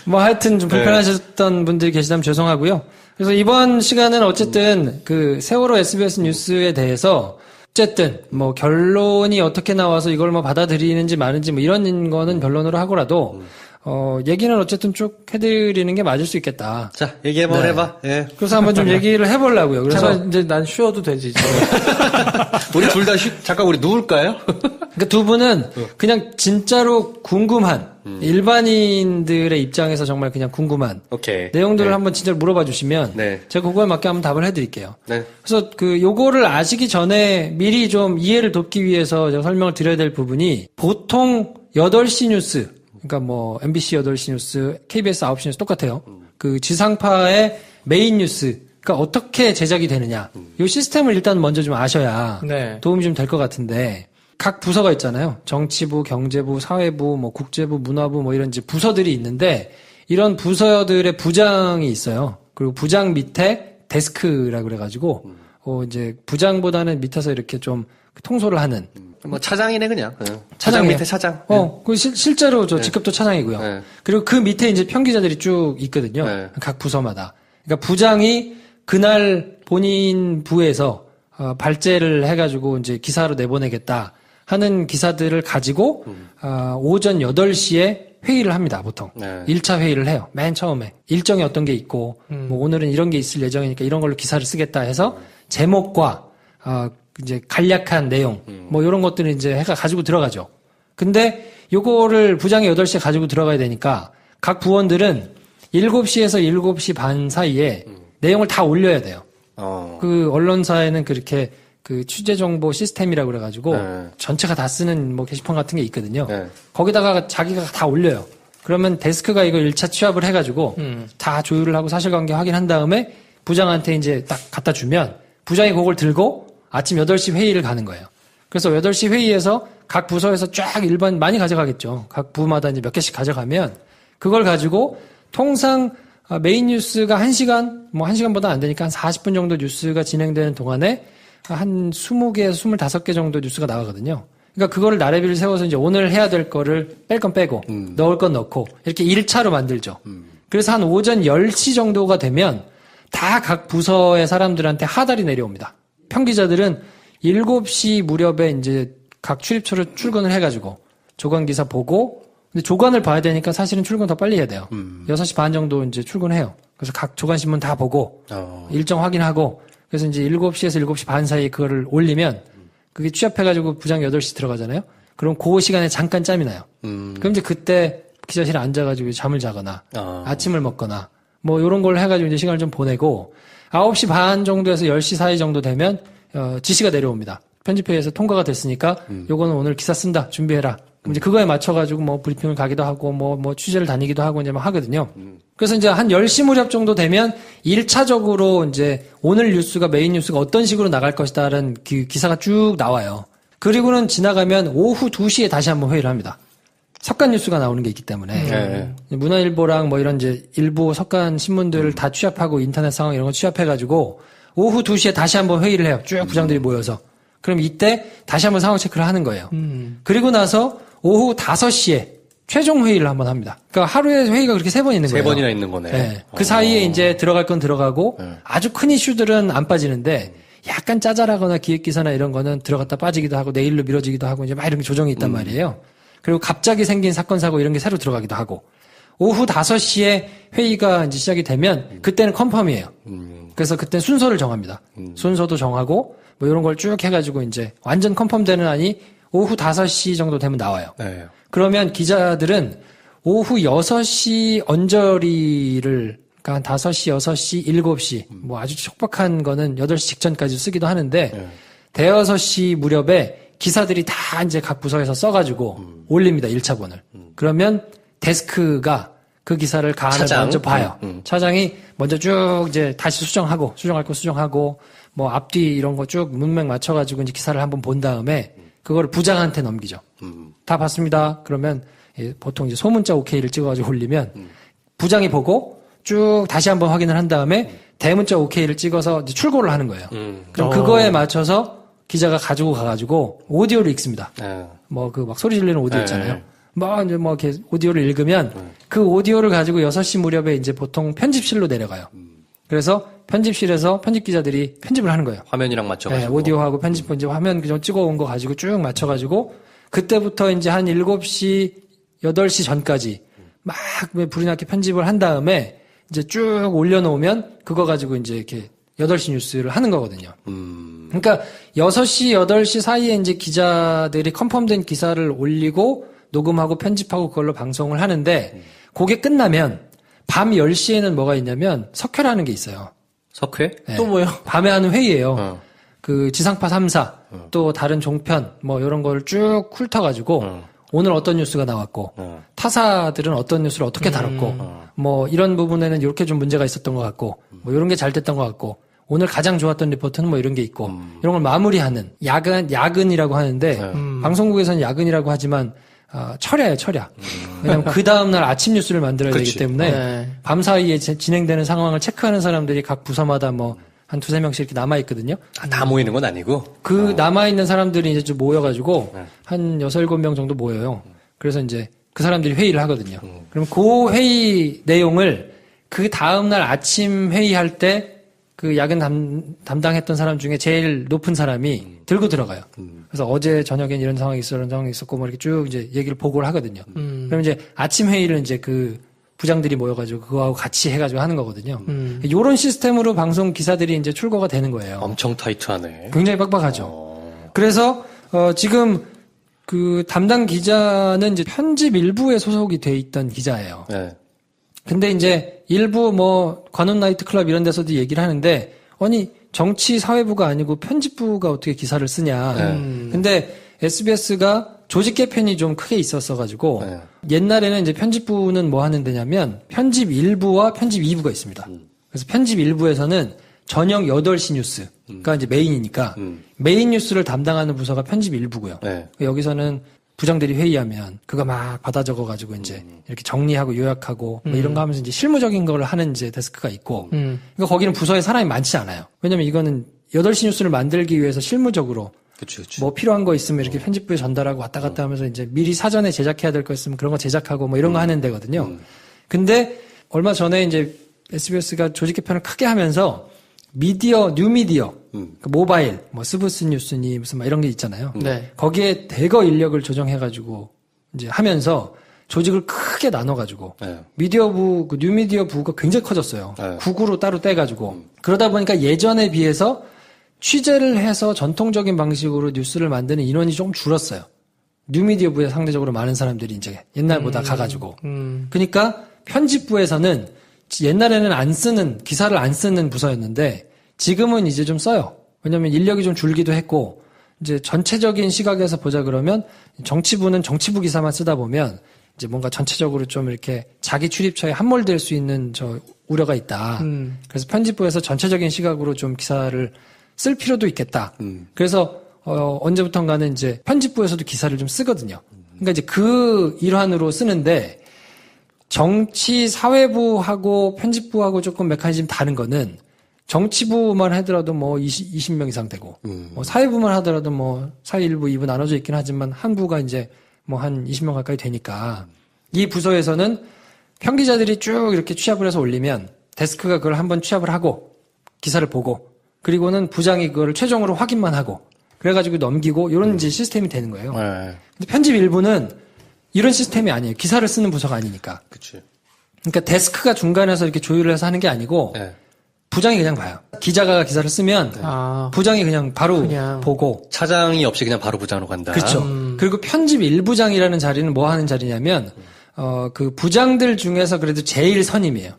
Speaker 1: 뭐 하여튼 좀 불편하셨던 분들이 계시다면 죄송하고요. 그래서 이번 시간은 어쨌든 그 세월호 SBS 뉴스에 대해서 어쨌든 뭐 결론이 어떻게 나와서 이걸 뭐 받아들이는지 마는지 뭐 이런 거는 변론으로 하고라도 얘기는 어쨌든 쭉 해드리는 게 맞을 수 있겠다.
Speaker 3: 자, 얘기 한번 해봐. 예.
Speaker 1: 그래서 한번 좀 얘기를 해보려고요. 그래서
Speaker 2: 제가 이제 난 쉬어도 되지. 이제.
Speaker 3: 우리 둘 다 잠깐 우리 누울까요?
Speaker 1: 그러니까 두 분은 그냥 진짜로 궁금한 일반인들의 입장에서 정말 그냥 궁금한
Speaker 3: 오케이.
Speaker 1: 내용들을
Speaker 3: 네.
Speaker 1: 한번 진짜로 물어봐 주시면
Speaker 3: 네.
Speaker 1: 제가 그거에 맞게 한번 답을 해드릴게요.
Speaker 3: 네.
Speaker 1: 그래서 그 요거를 아시기 전에 미리 좀 이해를 돕기 위해서 제가 설명을 드려야 될 부분이 보통 8시 뉴스 그러니까 뭐 MBC 8시 뉴스, KBS 9시 뉴스 똑같아요. 그 지상파의 메인 뉴스가 어떻게 제작이 되느냐. 이 시스템을 일단 먼저 좀 아셔야
Speaker 2: 네.
Speaker 1: 도움이 좀 될 것 같은데 각 부서가 있잖아요. 정치부, 경제부, 사회부, 뭐 국제부, 문화부 뭐 이런 이제 부서들이 있는데 이런 부서들의 부장이 있어요. 그리고 부장 밑에 데스크라고 그래가지고 이제 부장보다는 밑에서 이렇게 좀 통솔을 하는
Speaker 3: 뭐 차장이네 그냥. 차장
Speaker 1: 차장이에요.
Speaker 3: 밑에 차장.
Speaker 1: 그 실제로 저 직급도 차장이고요.
Speaker 3: 네.
Speaker 1: 그리고 그 밑에 이제 편기자들이 쭉 있거든요.
Speaker 3: 네.
Speaker 1: 각 부서마다. 그러니까 부장이 그날 본인 부에서 발제를 해가지고 이제 기사로 내보내겠다 하는 기사들을 가지고 오전 8시에 회의를 합니다, 보통.
Speaker 3: 네.
Speaker 1: 1차 회의를 해요. 맨 처음에. 일정이 어떤 게 있고, 뭐 오늘은 이런 게 있을 예정이니까 이런 걸로 기사를 쓰겠다 해서 제목과 이제 간략한 내용, 뭐 이런 것들을 이제 해가 가지고 들어가죠. 근데 요거를 부장이 8시에 가지고 들어가야 되니까 각 부원들은 7시에서 7시 반 사이에 내용을 다 올려야 돼요. 그 언론사에는 그렇게 그 취재 정보 시스템이라고 그래가지고 전체가 다 쓰는 뭐 게시판 같은 게 있거든요. 거기다가 자기가 다 올려요. 그러면 데스크가 이거 1차 취합을 해가지고 다 조율을 하고 사실관계 확인한 다음에 부장한테 이제 딱 갖다 주면 부장이 그걸 들고 아침 8시 회의를 가는 거예요. 그래서 8시 회의에서 각 부서에서 쫙 일반 많이 가져가겠죠. 각 부마다 이제 몇 개씩 가져가면 그걸 가지고 통상 메인 뉴스가 1시간, 뭐 1시간보다 안 되니까 한 40분 정도 뉴스가 진행되는 동안에 한 20개에서 25개 정도 뉴스가 나가거든요. 그러니까 그거를 나래비를 세워서 이제 오늘 해야 될 거를 뺄 건 빼고 넣을 건 넣고 이렇게 1차로 만들죠. 그래서 한 오전 10시 정도가 되면 다 각 부서의 사람들한테 하달이 내려옵니다. 편기자들은 7시 무렵에 이제 각 출입처로 출근을 해가지고 조간 기사 보고 근데 조간을 봐야 되니까 사실은 출근 더 빨리 해야 돼요. 6시 반 정도 이제 출근해요. 그래서 각 조간 신문 다 보고 일정 확인하고 그래서 이제 7시에서 7시 반 사이에 그거를 올리면 그게 취합해가지고 부장 8시 들어가잖아요. 그럼 그 시간에 잠깐 짬이 나요. 그럼 이제 그때 기자실에 앉아가지고 잠을 자거나 아침을 먹거나 뭐 이런 걸 해가지고 이제 시간을 좀 보내고 9시 반 정도에서 10시 사이 정도 되면 지시가 내려옵니다. 편집회의에서 통과가 됐으니까 요거는 오늘 기사 쓴다. 준비해라. 그럼 이제 그거에 맞춰가지고 뭐 브리핑을 가기도 하고 뭐 취재를 다니기도 하고 이제 막 하거든요. 그래서 이제 한 10시 무렵 정도 되면 1차적으로 이제 오늘 뉴스가 메인 뉴스가 어떤 식으로 나갈 것이다라는 기사가 쭉 나와요. 그리고는 지나가면 오후 2시에 다시 한번 회의를 합니다. 석간 뉴스가 나오는 게 있기 때문에 문화일보랑 뭐 이런 이제 일부 석간 신문들을 다 취합하고 인터넷 상황 이런 거 취합해가지고 오후 2시에 다시 한번 회의를 해요. 쭉 부장들이 모여서 그럼 이때 다시 한번 상황 체크를 하는 거예요. 그리고 나서 오후 5시에 최종 회의를 한번 합니다. 그러니까 하루에 회의가 그렇게 3번 있는 거예요.
Speaker 3: 3번이나 있는 거네.
Speaker 1: 네. 그 사이에 이제 들어갈 건 들어가고 아주 큰 이슈들은 안 빠지는데 약간 짜잘하거나 기획기사나 이런 거는 들어갔다 빠지기도 하고 내일로 미뤄지기도 하고 이제 막 이런 게 조정이 있단 말이에요. 그리고 갑자기 생긴 사건 사고 이런 게 새로 들어가기도 하고 오후 5시에 회의가 이제 시작이 되면 그때는 컨펌이에요. 그래서 그때는 순서를 정합니다. 순서도 정하고 뭐 이런 걸 쭉 해가지고 이제 완전 컨펌되는 안이 오후 5시 정도 되면 나와요.
Speaker 3: 네.
Speaker 1: 그러면 기자들은 오후 6시 언저리를 그러니까 한 5시, 6시, 7시 뭐 아주 촉박한 거는 8시 직전까지 쓰기도 하는데 대여섯 시 무렵에 기사들이 다 이제 각 부서에서 써가지고 올립니다. 1차본을. 그러면 데스크가 그 기사를 가안을
Speaker 3: 차장.
Speaker 1: 먼저 봐요. 차장이 먼저 쭉 이제 다시 수정하고 수정할 거 수정하고 뭐 앞뒤 이런 거 쭉 문맥 맞춰가지고 이제 기사를 한번 본 다음에 그거를 부장한테 넘기죠. 다 봤습니다. 그러면 보통 이제 소문자 오케이를 찍어가지고 올리면 부장이 보고 쭉 다시 한번 확인을 한 다음에 대문자 오케이를 찍어서 이제 출고를 하는 거예요. 그럼 그거에 맞춰서 기자가 가지고 가가지고 오디오를 읽습니다. 뭐 그 막 소리 지르는 오디오 있잖아요. 뭐 이제 뭐 이렇게 오디오를 읽으면 그 오디오를 가지고 6시 무렵에 이제 보통 편집실로 내려가요. 그래서 편집실에서 편집 기자들이 편집을 하는 거예요.
Speaker 3: 화면이랑 맞춰가지고.
Speaker 1: 네, 오디오하고 편집 이제 화면 그냥 찍어온 거 가지고 쭉 맞춰가지고 그때부터 이제 한 7시, 8시 전까지 막 불이 나게 편집을 한 다음에 이제 쭉 올려놓으면 그거 가지고 이제 이렇게 8시 뉴스를 하는 거거든요. 그러니까 6시, 8시 사이에 이제 기자들이 컨펌된 기사를 올리고 녹음하고 편집하고 그걸로 방송을 하는데 그게 끝나면 밤 10시에는 뭐가 있냐면 석회라는 게 있어요.
Speaker 3: 석회?
Speaker 1: 네.
Speaker 2: 또 뭐요?
Speaker 1: 밤에 하는 회의예요. 그 지상파 3사 또 다른 종편 뭐 이런 걸 쭉 훑어가지고 오늘 어떤 뉴스가 나왔고 타사들은 어떤 뉴스를 어떻게 다뤘고 뭐 이런 부분에는 이렇게 좀 문제가 있었던 것 같고 뭐 이런 게 잘 됐던 것 같고 오늘 가장 좋았던 리포트는 뭐 이런 게 있고 이런 걸 마무리하는 야근이라고 하는데 방송국에서는 야근이라고 하지만 철야예요, 철야. 왜냐면 그 다음날 아침 뉴스를 만들어야 되기 때문에
Speaker 2: 네.
Speaker 1: 밤 사이에 진행되는 상황을 체크하는 사람들이 각 부서마다 뭐 한 2-3명씩 이렇게 남아있거든요.
Speaker 3: 다 모이는 건 아니고.
Speaker 1: 그 남아있는 사람들이 이제 좀 모여가지고 한 6-7명 정도 모여요. 그래서 이제 그 사람들이 회의를 하거든요. 그럼 그 회의 내용을 그 다음날 아침 회의할 때 그 야근 담당했던 사람 중에 제일 높은 사람이 들고 들어가요. 그래서 어제 저녁엔 이런 상황이 있어, 이런 상황이 있었고, 뭐 이렇게 쭉 이제 얘기를 보고를 하거든요. 그럼 이제 아침 회의를 이제 그 부장들이 모여가지고 그거하고 같이 해가지고 하는 거거든요. 요런 시스템으로 방송 기사들이 이제 출고가 되는 거예요.
Speaker 3: 엄청 타이트하네.
Speaker 1: 굉장히 빡빡하죠. 그래서, 지금 그 담당 기자는 이제 편집 일부에 소속이 돼 있던 기자예요.
Speaker 3: 네.
Speaker 1: 근데 이제 일부 뭐 관훈 나이트클럽 이런 데서도 얘기를 하는데 아니 정치 사회부가 아니고 편집부가 어떻게 기사를 쓰냐. 근데 SBS가 조직 개편이 좀 크게 있었어 가지고 옛날에는 이제 편집부는 뭐 하는 데냐면 편집 1부와 편집 2부가 있습니다. 그래서 편집 1부에서는 저녁 8시 뉴스가 이제 메인이니까 메인 뉴스를 담당하는 부서가 편집 1부고요.
Speaker 3: 네.
Speaker 1: 여기서는 부장들이 회의하면 그거 막 받아 적어가지고 이제 이렇게 정리하고 요약하고 뭐 이런 거 하면서 이제 실무적인 걸 하는 이제 데스크가 있고 그러니까 거기는 부서에 사람이 많지 않아요. 왜냐면 이거는 8시 뉴스를 만들기 위해서 실무적으로
Speaker 3: 그치.
Speaker 1: 뭐 필요한 거 있으면 이렇게 편집부에 전달하고 왔다 갔다 하면서 이제 미리 사전에 제작해야 될 거 있으면 그런 거 제작하고 뭐 이런 거 하는 데거든요. 근데 얼마 전에 이제 SBS가 조직 개편을 크게 하면서 뉴미디어, 그 모바일, 뭐 스브스 뉴스니 무슨 막 이런 게 있잖아요.
Speaker 2: 네.
Speaker 1: 거기에 대거 인력을 조정해가지고 이제 하면서 조직을 크게 나눠가지고
Speaker 3: 네.
Speaker 1: 미디어부, 그 뉴미디어 부가 굉장히 커졌어요.
Speaker 3: 네.
Speaker 1: 국으로 따로 떼가지고 그러다 보니까 예전에 비해서 취재를 해서 전통적인 방식으로 뉴스를 만드는 인원이 조금 줄었어요. 뉴미디어 부에 상대적으로 많은 사람들이 이제 옛날보다 가가지고. 그러니까 편집부에서는 옛날에는 기사를 안 쓰는 부서였는데 지금은 이제 좀 써요. 왜냐면 인력이 좀 줄기도 했고 이제 전체적인 시각에서 보자 그러면 정치부는 정치부 기사만 쓰다 보면 이제 뭔가 전체적으로 좀 이렇게 자기 출입처에 함몰될 수 있는 우려가 있다. 그래서 편집부에서 전체적인 시각으로 좀 기사를 쓸 필요도 있겠다. 그래서 언제부턴가는 이제 편집부에서도 기사를 좀 쓰거든요. 그러니까 이제 그 일환으로 쓰는데 정치 사회부하고 편집부하고 조금 메커니즘 다른 거는 정치부만 하더라도 뭐 20명 이상 되고, 뭐 사회부만 하더라도 뭐 사회 1부, 2부 나눠져 있긴 하지만 한 부가 이제 뭐 한 20명 가까이 되니까 이 부서에서는 평기자들이 쭉 이렇게 취합을 해서 올리면 데스크가 그걸 한번 취합을 하고 기사를 보고 그리고는 부장이 그거를 최종으로 확인만 하고 그래가지고 넘기고 이런 이제 시스템이 되는 거예요.
Speaker 3: 네.
Speaker 1: 근데 편집 일부는 이런 시스템이 아니에요. 기사를 쓰는 부서가 아니니까.
Speaker 3: 그치.
Speaker 1: 그러니까 데스크가 중간에서 이렇게 조율을 해서 하는 게 아니고
Speaker 3: 네.
Speaker 1: 부장이 그냥 봐요. 기자가 기사를 쓰면 부장이 그냥 바로
Speaker 2: 그냥.
Speaker 1: 보고.
Speaker 3: 차장이 없이 그냥 바로 부장으로 간다.
Speaker 1: 그렇죠. 그리고 편집 일부장이라는 자리는 뭐 하는 자리냐면 그 부장들 중에서 그래도 제일 선임이에요.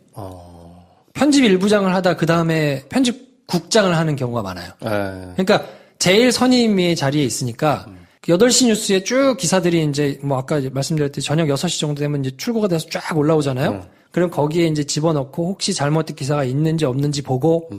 Speaker 1: 편집 일부장을 하다 그 다음에 편집국장을 하는 경우가 많아요.
Speaker 3: 네.
Speaker 1: 그러니까 제일 선임의 자리에 있으니까 8시 뉴스에 쭉 기사들이 이제 뭐 아까 말씀드렸듯이 저녁 6시 정도 되면 이제 출고가 돼서 쫙 올라오잖아요. 그럼 거기에 이제 집어넣고 혹시 잘못된 기사가 있는지 없는지 보고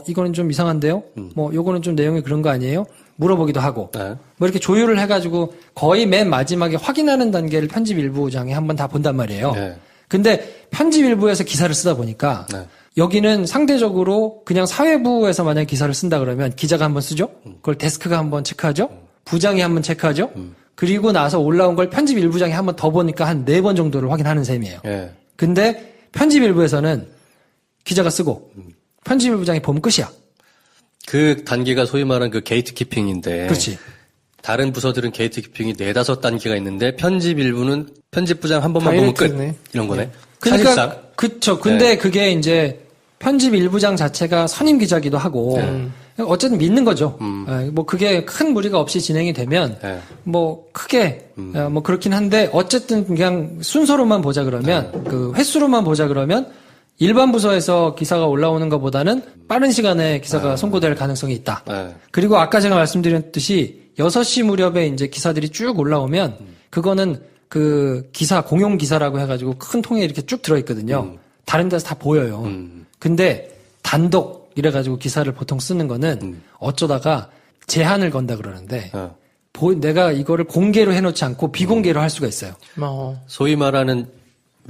Speaker 1: 이거는 좀 이상한데요. 뭐 요거는 좀 내용이 그런 거 아니에요? 물어보기도 하고.
Speaker 3: 네.
Speaker 1: 뭐 이렇게 조율을 해가지고 거의 맨 마지막에 확인하는 단계를 편집 일부장이 한번 다 본단 말이에요.
Speaker 3: 네.
Speaker 1: 근데 편집 일부에서 기사를 쓰다 보니까
Speaker 3: 네.
Speaker 1: 여기는 상대적으로 그냥 사회부에서 만약에 기사를 쓴다 그러면 기자가 한번 쓰죠. 그걸 데스크가 한번 체크하죠. 부장이 한번 체크하죠. 그리고 나서 올라온 걸 편집 일부장이 한번 더 보니까 한 4번 정도를 확인하는 셈이에요.
Speaker 3: 네.
Speaker 1: 근데 편집 일부에서는 기자가 쓰고 편집 일부장이 보면 끝이야.
Speaker 3: 그 단계가 소위 말하는 그 게이트 키핑인데.
Speaker 1: 그렇지.
Speaker 3: 다른 부서들은 게이트 키핑이 4-5단계가 있는데 편집 일부는 편집부장 한 번만 보면 끝.
Speaker 2: 다이렉트네.
Speaker 3: 이런 거네.
Speaker 1: 그러니까
Speaker 3: 사실상.
Speaker 1: 그쵸. 근데 그게 이제 편집 일부장 자체가 선임 기자기도 하고 어쨌든 믿는 거죠. 뭐 그게 큰 무리가 없이 진행이 되면
Speaker 3: 네.
Speaker 1: 뭐 크게 뭐 그렇긴 한데 어쨌든 그냥 순서로만 보자 그러면 그 횟수로만 보자 그러면 일반 부서에서 기사가 올라오는 것보다는 빠른 시간에 기사가 송고될 가능성이 있다.
Speaker 3: 네.
Speaker 1: 그리고 아까 제가 말씀드렸듯이 6시 무렵에 이제 기사들이 쭉 올라오면 그거는 그 기사 공용 기사라고 해가지고 큰 통에 이렇게 쭉 들어있거든요. 다른 데서 다 보여요. 근데 단독 이래가지고 기사를 보통 쓰는 거는 어쩌다가 제한을 건다 그러는데 내가 이거를 공개로 해놓지 않고 비공개로 할 수가 있어요.
Speaker 3: 소위 말하는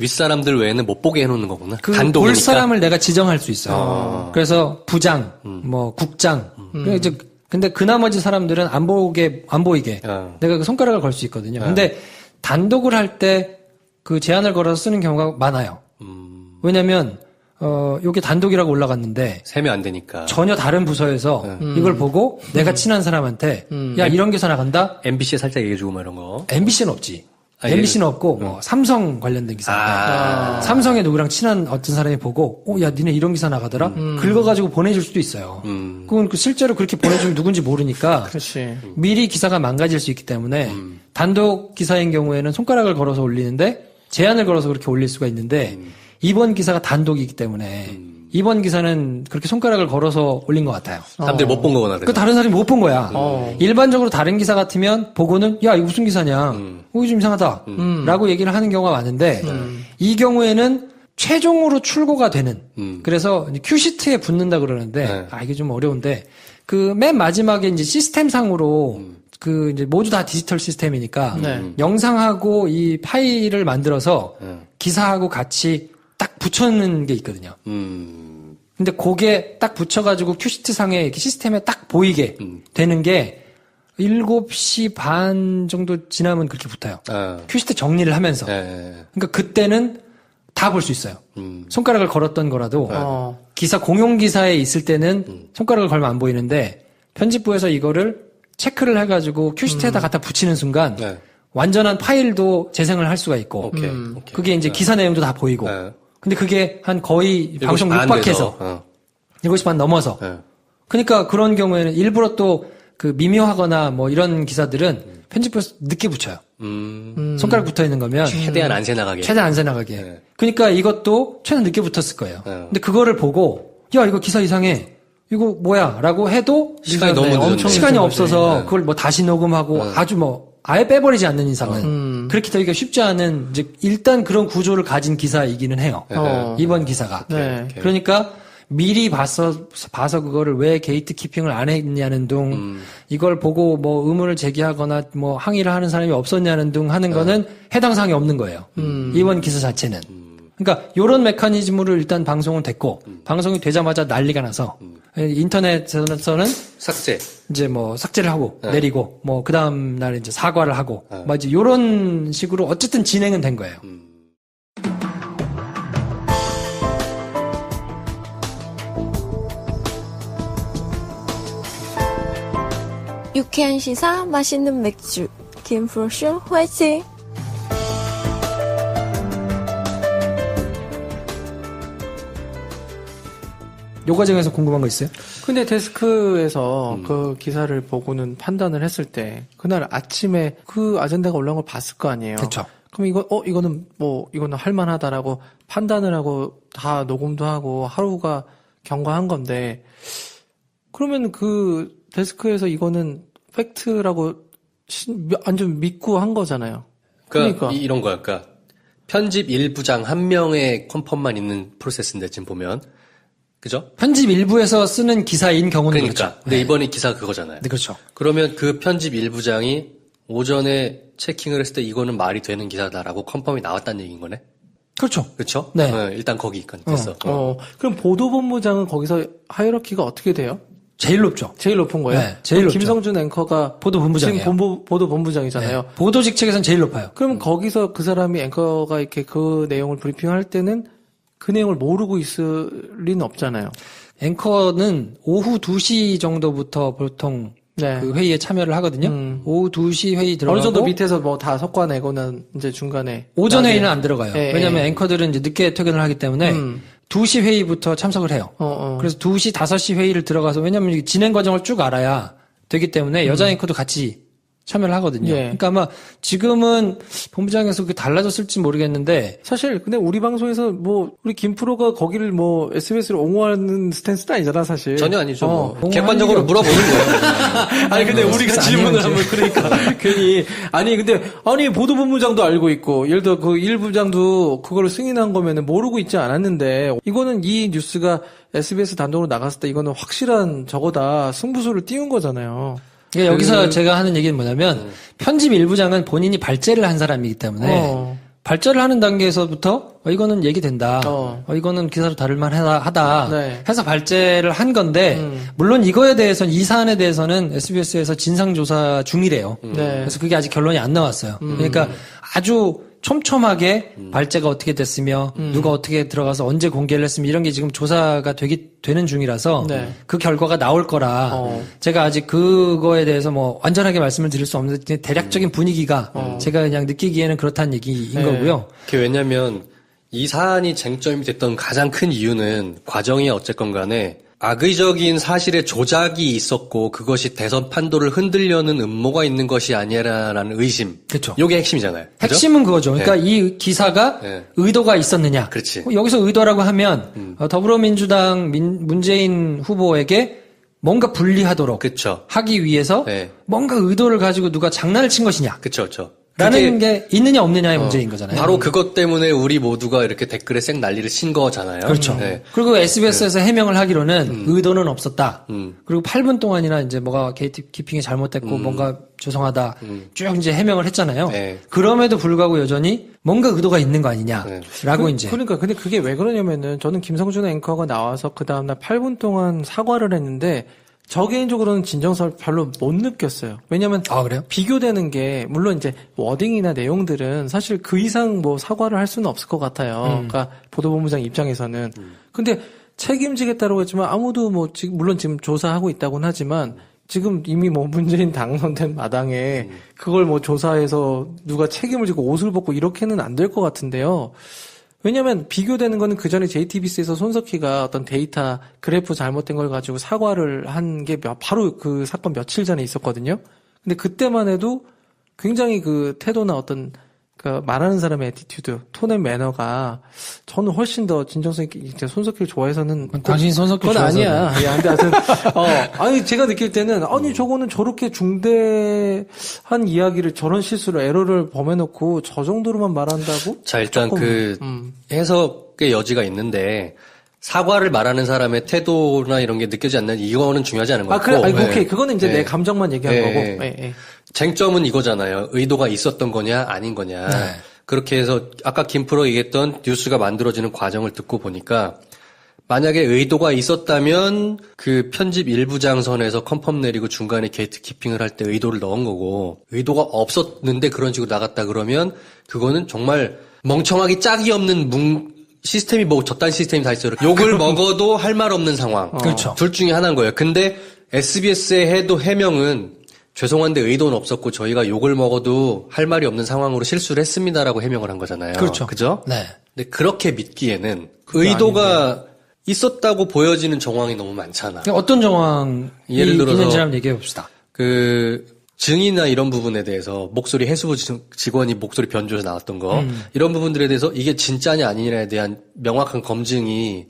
Speaker 3: 윗사람들 외에는 못 보게 해놓는 거구나.
Speaker 1: 그
Speaker 3: 단독이니까.
Speaker 1: 볼 사람을 내가 지정할 수 있어요. 그래서 부장, 뭐 국장. 이제 근데 그 나머지 사람들은 안 보이게 내가 그 손가락을 걸 수 있거든요. 근데 단독을 할 때 그 제한을 걸어서 쓰는 경우가 많아요. 왜냐면 요게 단독이라고 올라갔는데
Speaker 3: 세면 안 되니까.
Speaker 1: 전혀 다른 부서에서 이걸 보고 내가 친한 사람한테 야 이런 기사 나간다.
Speaker 3: MBC에 살짝 얘기해주고 뭐 이런 거.
Speaker 1: MBC는 없지. MBC는 없고 뭐 삼성 관련된 기사인데 삼성에 누구랑 친한 어떤 사람이 보고 야 니네 이런 기사 나가더라. 긁어가지고 보내줄 수도 있어요. 그건 실제로 그렇게 보내주면 누군지 모르니까
Speaker 2: 그렇지.
Speaker 1: 미리 기사가 망가질 수 있기 때문에 단독 기사인 경우에는 손가락을 걸어서 올리는데 제한을 걸어서 그렇게 올릴 수가 있는데 이번 기사가 단독이기 때문에 이번 기사는 그렇게 손가락을 걸어서 올린 것 같아요.
Speaker 3: 사람들이 못 본 거구나.
Speaker 1: 그 다른 사람이 못 본 거야. 일반적으로 다른 기사 같으면 보고는 야 이거 무슨 기사냐. 이거 좀 이상하다. 라고 얘기를 하는 경우가 많은데 이 경우에는 최종으로 출고가 되는 그래서 큐시트에 붙는다 그러는데 이게 좀 어려운데 그 맨 마지막에 이제 시스템상으로 그 이제 모두 다 디지털 시스템이니까 영상하고 이 파일을 만들어서 기사하고 같이 딱 붙여놓는 게 있거든요. 근데 그게 딱 붙여가지고 큐시트 상에 이렇게 시스템에 딱 보이게 되는 게 7시 반 정도 지나면 그렇게 붙어요. 큐시트 정리를 하면서. 그러니까 그때는 다 볼 수 있어요. 손가락을 걸었던 거라도 기사 공용 기사에 있을 때는 손가락을 걸면 안 보이는데 편집부에서 이거를 체크를 해가지고 큐시트에다 갖다 붙이는 순간 완전한 파일도 재생을 할 수가 있고 그게 이제 기사 내용도 다 보이고 근데 그게 한 거의 방송 6박해서 7시 반 넘어서 그러니까 그런 경우에는 일부러 또 그 미묘하거나 뭐 이런 기사들은 편집부에서 늦게 붙여요. 손가락 붙어 있는 거면
Speaker 3: 최대한 안 새나가게.
Speaker 1: 최대한 안 새나가게. 그러니까 이것도 최대한 늦게 붙었을 거예요. 근데 그거를 보고 야 이거 기사 이상해. 이거 뭐야? 라고 해도
Speaker 3: 시간이 너무
Speaker 1: 엄청 시간이 없어서 그걸 뭐 다시 녹음하고 아주 뭐 아예 빼버리지 않는 이상은 그렇게 되기가 쉽지 않은 이제 일단 그런 구조를 가진 기사이기는 해요. 이번 기사가. 그러니까 미리 봐서 그거를 왜 게이트 키핑을 안 했냐는 둥 이걸 보고 뭐 의문을 제기하거나 뭐 항의를 하는 사람이 없었냐는 둥 하는 거는 해당 사항이 없는 거예요. 이번 기사 자체는. 그러니까 요런 메커니즘으로 일단 방송은 됐고 방송이 되자마자 난리가 나서 인터넷에서는
Speaker 3: 삭제.
Speaker 1: 이제 뭐 삭제를 하고
Speaker 3: 네.
Speaker 1: 내리고 뭐 그다음 날 이제 사과를 하고 뭐 이제 요런 식으로 어쨌든 진행은 된 거예요.
Speaker 5: 유쾌한 시사, 맛있는 맥주. 김프로쇼 화이팅!
Speaker 1: 요 과정에서 궁금한 거 있어요?
Speaker 2: 근데 데스크에서 그 기사를 보고는 판단을 했을 때 그날 아침에 그 아젠다가 올라온 걸 봤을 거 아니에요.
Speaker 1: 그렇죠.
Speaker 2: 그럼 이거는 할만하다라고 판단을 하고 다 녹음도 하고 하루가 경과한 건데 그러면 그 데스크에서 이거는 팩트라고 완전 믿고 한 거잖아요. 그러니까.
Speaker 3: 이런 거야. 그러니까 편집 일부장 한 명의 컨펌만 있는 프로세스인데 지금 보면 그죠?
Speaker 1: 편집 일부에서 쓰는 기사인 경우는
Speaker 3: 그러니까.
Speaker 1: 그렇죠.
Speaker 3: 근데 이번에 기사 그거잖아요.
Speaker 1: 네, 그렇죠.
Speaker 3: 그러면 그 편집 일부장이 오전에 체킹을 했을 때 이거는 말이 되는 기사다라고 컨펌이 나왔다는 얘기인 거네?
Speaker 1: 그렇죠.
Speaker 3: 그렇죠?
Speaker 1: 네.
Speaker 3: 일단 거기 됐어.
Speaker 2: 그럼 보도본부장은 거기서 하이어라키가 어떻게 돼요?
Speaker 1: 제일 높죠.
Speaker 2: 제일 높은 거예요?
Speaker 1: 네, 제일
Speaker 2: 그럼
Speaker 1: 높죠.
Speaker 2: 김성준 앵커가
Speaker 1: 보도본부장이에요.
Speaker 2: 지금 보도본부장이잖아요.
Speaker 1: 네. 보도직책에서는 제일 높아요.
Speaker 2: 그럼 거기서 그 사람이 앵커가 이렇게 그 내용을 브리핑할 때는 그 내용을 모르고 있을 리는 없잖아요.
Speaker 1: 앵커는 오후 2시 정도부터 보통
Speaker 2: 네.
Speaker 1: 그 회의에 참여를 하거든요. 오후 2시 회의 들어가고
Speaker 2: 어느 정도 밑에서 뭐 다 섞어내고는 이제 중간에
Speaker 1: 오전
Speaker 2: 나중에-
Speaker 1: 회의는 안 들어가요.
Speaker 2: 예,
Speaker 1: 왜냐하면
Speaker 2: 예.
Speaker 1: 앵커들은 이제 늦게 퇴근을 하기 때문에 2시 회의부터 참석을 해요. 그래서 2시, 5시 회의를 들어가서 왜냐하면 이 진행 과정을 쭉 알아야 되기 때문에 여자 앵커도 같이 참여를 하거든요.
Speaker 2: 예.
Speaker 1: 그러니까 아마 지금은 본부장에서 그게 달라졌을지 모르겠는데
Speaker 2: 사실 근데 우리 방송에서 뭐 우리 김프로가 거기를 뭐 SBS를 옹호하는 스탠스는 아니잖아 사실.
Speaker 3: 전혀 아니죠. 뭐.
Speaker 1: 옹호하는
Speaker 3: 객관적으로
Speaker 1: 게
Speaker 3: 물어보는 거예요.
Speaker 2: 아니 근데 우리가
Speaker 1: 아니에요,
Speaker 2: 질문을
Speaker 1: 이제.
Speaker 2: 하면 그러니까 괜히 아니 보도본부장도 알고 있고 예를 들어 그 일부장도 그거를 승인한 거면은 모르고 있지 않았는데 이거는 이 뉴스가 SBS 단독으로 나갔을 때 이거는 확실한 저거다 승부수를 띄운 거잖아요.
Speaker 1: 그러니까 여기서 제가 하는 얘기는 뭐냐면 편집 일부장은 본인이 발제를 한 사람이기 때문에 발제를 하는 단계에서부터 이거는 얘기된다. 이거는 기사로 다룰만 하다.
Speaker 2: 네.
Speaker 1: 해서 발제를 한 건데 물론 이거에 대해서는 이 사안에 대해서는 SBS에서 진상조사 중이래요.
Speaker 2: 네.
Speaker 1: 그래서 그게 아직 결론이 안 나왔어요. 그러니까 아주 촘촘하게 발제가 어떻게 됐으며 누가 어떻게 들어가서 언제 공개를 했으며 이런 게 지금 조사가 되는 중이라서
Speaker 2: 네.
Speaker 1: 그 결과가 나올 거라 제가 아직 그거에 대해서 뭐 완전하게 말씀을 드릴 수 없는데 대략적인 분위기가 제가 그냥 느끼기에는 그렇다는 얘기인
Speaker 2: 네.
Speaker 1: 거고요.
Speaker 3: 그게 왜냐면 이 사안이 쟁점이 됐던 가장 큰 이유는 과정이 어쨌건 간에 악의적인 사실의 조작이 있었고 그것이 대선 판도를 흔들려는 음모가 있는 것이 아니라라는 의심.
Speaker 1: 그렇죠.
Speaker 3: 요게 핵심이잖아요. 그죠?
Speaker 1: 핵심은 그거죠. 그러니까 이 기사가
Speaker 3: 네.
Speaker 1: 의도가 있었느냐.
Speaker 3: 그렇지.
Speaker 1: 여기서 의도라고 하면 더불어민주당 문재인 후보에게 뭔가 불리하도록
Speaker 3: 그쵸.
Speaker 1: 하기 위해서
Speaker 3: 네.
Speaker 1: 뭔가 의도를 가지고 누가 장난을 친 것이냐.
Speaker 3: 그쵸.
Speaker 1: 라는 게 있느냐 없느냐의 문제인 거잖아요.
Speaker 3: 바로 그것 때문에 우리 모두가 이렇게 댓글에 쌩 난리를 친 거잖아요.
Speaker 1: 그렇죠.
Speaker 3: 네.
Speaker 1: 그리고 SBS에서 해명을 하기로는 의도는 없었다. 그리고 8분 동안이나 이제 뭐가 게이트키핑이 잘못됐고 뭔가 죄송하다. 쭉 이제 해명을 했잖아요.
Speaker 3: 네.
Speaker 1: 그럼에도 불구하고 여전히 뭔가 의도가 있는 거 아니냐라고 이제.
Speaker 2: 그러니까 근데 그게 왜 그러냐면은 저는 김성준 앵커가 나와서 그 다음날 8분 동안 사과를 했는데 저 개인적으로는 진정성을 별로 못 느꼈어요. 왜냐면
Speaker 1: 아, 그래요?
Speaker 2: 비교되는 게 물론 이제 워딩이나 내용들은 사실 그 이상 뭐 사과를 할 수는 없을 것 같아요. 그러니까 보도본부장 입장에서는. 근데 책임지겠다고 했지만 아무도 뭐 지금 물론 지금 조사하고 있다고는 하지만 지금 이미 뭐 문재인 당선된 마당에 그걸 뭐 조사해서 누가 책임을 지고 옷을 벗고 이렇게는 안 될 것 같은데요. 왜냐면 비교되는 거는 그 전에 JTBC에서 손석희가 어떤 데이터 그래프 잘못된 걸 가지고 사과를 한 게 바로 그 사건 며칠 전에 있었거든요. 근데 그때만 해도 굉장히 그 태도나 어떤 그 말하는 사람의 애티튜드, 톤 앤 매너가 저는 훨씬 더 진정성 있게 이제 손석희를 좋아해서는
Speaker 1: 당신이 손석희
Speaker 2: 그건
Speaker 1: 좋아해서
Speaker 2: 아니야. 야, 근데 하여튼 아니 제가 느낄 때는 아니 저거는 저렇게 중대한 이야기를 저런 실수를 에러를 범해놓고 저 정도로만 말한다고?
Speaker 3: 자, 일단
Speaker 2: 조금,
Speaker 3: 그 해석의 여지가 있는데 사과를 말하는 사람의 태도나 이런 게 느껴지지 않는 이거는 중요하지 않은 것
Speaker 2: 아,
Speaker 3: 같고.
Speaker 2: 그래, 아니,
Speaker 3: 네.
Speaker 2: 오케이. 그거는 이제
Speaker 3: 네.
Speaker 2: 내 감정만 얘기한
Speaker 3: 네.
Speaker 2: 거고.
Speaker 3: 네.
Speaker 2: 예, 예.
Speaker 3: 쟁점은 이거잖아요. 의도가 있었던 거냐 아닌 거냐.
Speaker 1: 네.
Speaker 3: 그렇게 해서 아까 김프로 얘기했던 뉴스가 만들어지는 과정을 듣고 보니까 만약에 의도가 있었다면 그 편집 일부 장선에서 컨펌 내리고 중간에 게이트 키핑을 할 때 의도를 넣은 거고 의도가 없었는데 그런 식으로 나갔다 그러면 그거는 정말 멍청하기 짝이 없는 시스템이 뭐 저딴 시스템이 다 있어요. 욕을 먹어도 할 말 없는 상황.
Speaker 1: 그렇죠.
Speaker 3: 둘 중에 하나인 거예요. 근데 SBS의 해명은 죄송한데 의도는 없었고 저희가 욕을 먹어도 할 말이 없는 상황으로 실수를 했습니다라고 해명을 한 거잖아요.
Speaker 1: 그렇죠.
Speaker 3: 그죠?
Speaker 1: 네.
Speaker 3: 근데 그렇게 믿기에는 의도가 있었다고 보여지는 정황이 너무 많잖아.
Speaker 1: 어떤 정황이
Speaker 3: 예를 들어서
Speaker 1: 있는지 한번 얘기해 봅시다.
Speaker 3: 그 증인이나 이런 부분에 대해서 목소리 해수부 직원이 목소리 변조해서 나왔던 거 이런 부분들에 대해서 이게 진짜냐 아니냐에 대한 명확한 검증이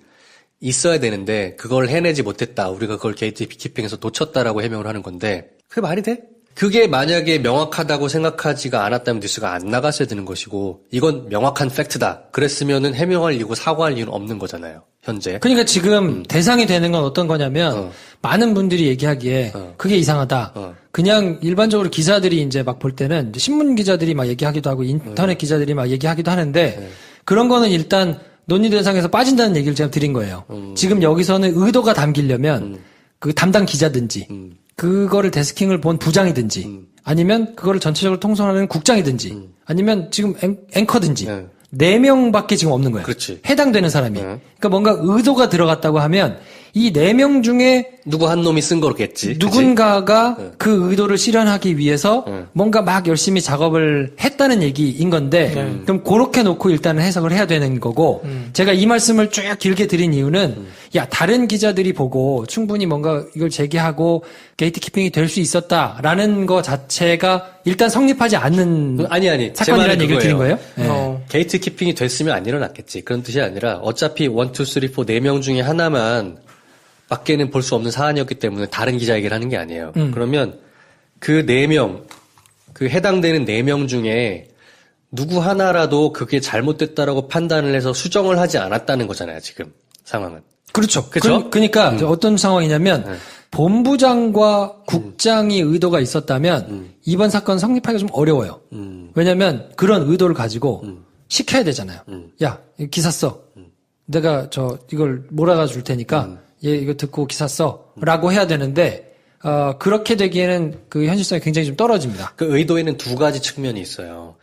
Speaker 3: 있어야 되는데 그걸 해내지 못했다. 우리가 그걸 게이트 키핑에서 놓쳤다라고 해명을 하는 건데 그게 말이 돼? 그게 만약에 명확하다고 생각하지가 않았다면 뉴스가 안 나갔어야 되는 것이고 이건 명확한 팩트다. 그랬으면은 해명할 이유고 사과할 이유는 없는 거잖아요. 현재.
Speaker 1: 그러니까 지금 대상이 되는 건 어떤 거냐면 많은 분들이 얘기하기에 그게 이상하다. 그냥 일반적으로 기사들이 이제 막 볼 때는 이제 신문 기자들이 막 얘기하기도 하고 인터넷 기자들이 막 얘기하기도 하는데 그런 거는 일단 논의 대상에서 빠진다는 얘기를 제가 드린 거예요. 지금 여기서는 의도가 담기려면 그 담당 기자든지 그거를 데스킹을 본 부장이든지 아니면 그거를 전체적으로 통솔하는 국장이든지 아니면 지금 앵커든지 네 명밖에 지금 없는 거예요.
Speaker 3: 그렇지.
Speaker 1: 해당되는 사람이. 그러니까 뭔가 의도가 들어갔다고 하면 이 네 명 중에
Speaker 3: 누구 한 놈이 쓴 거겠지.
Speaker 1: 누군가가 그 의도를 실현하기 위해서 뭔가 막 열심히 작업을 했다는 얘기인 건데 그럼 그렇게 놓고 일단은 해석을 해야 되는 거고 제가 이 말씀을 쭉 길게 드린 이유는 야 다른 기자들이 보고 충분히 뭔가 이걸 제기하고 게이트 키핑이 될 수 있었다라는 거 자체가 일단 성립하지 않는
Speaker 3: 아니.
Speaker 1: 사건이라는 얘기를 드린 거예요. 네.
Speaker 3: 게이트 키핑이 됐으면 안 일어났겠지. 그런 뜻이 아니라 어차피 1, 2, 3, 4 4명 중에 하나만 밖에는 볼 수 없는 사안이었기 때문에 다른 기자 얘기를 하는 게 아니에요. 그러면 그 4명, 그 해당되는 4명 중에 누구 하나라도 그게 잘못됐다라고 판단을 해서 수정을 하지 않았다는 거잖아요, 지금 상황은.
Speaker 1: 그렇죠.
Speaker 3: 그쵸?
Speaker 1: 그러니까 어떤 상황이냐면 본부장과 국장이 의도가 있었다면 이번 사건 성립하기가 좀 어려워요. 왜냐하면 그런 의도를 가지고 시켜야 되잖아요. 야, 기사 써. 내가 이걸 몰아가 줄 테니까 얘 이거 듣고 기사 써라고 해야 되는데 그렇게 되기에는 그 현실성이 굉장히 좀 떨어집니다.
Speaker 3: 그 의도에는 두 가지 측면이 있어요.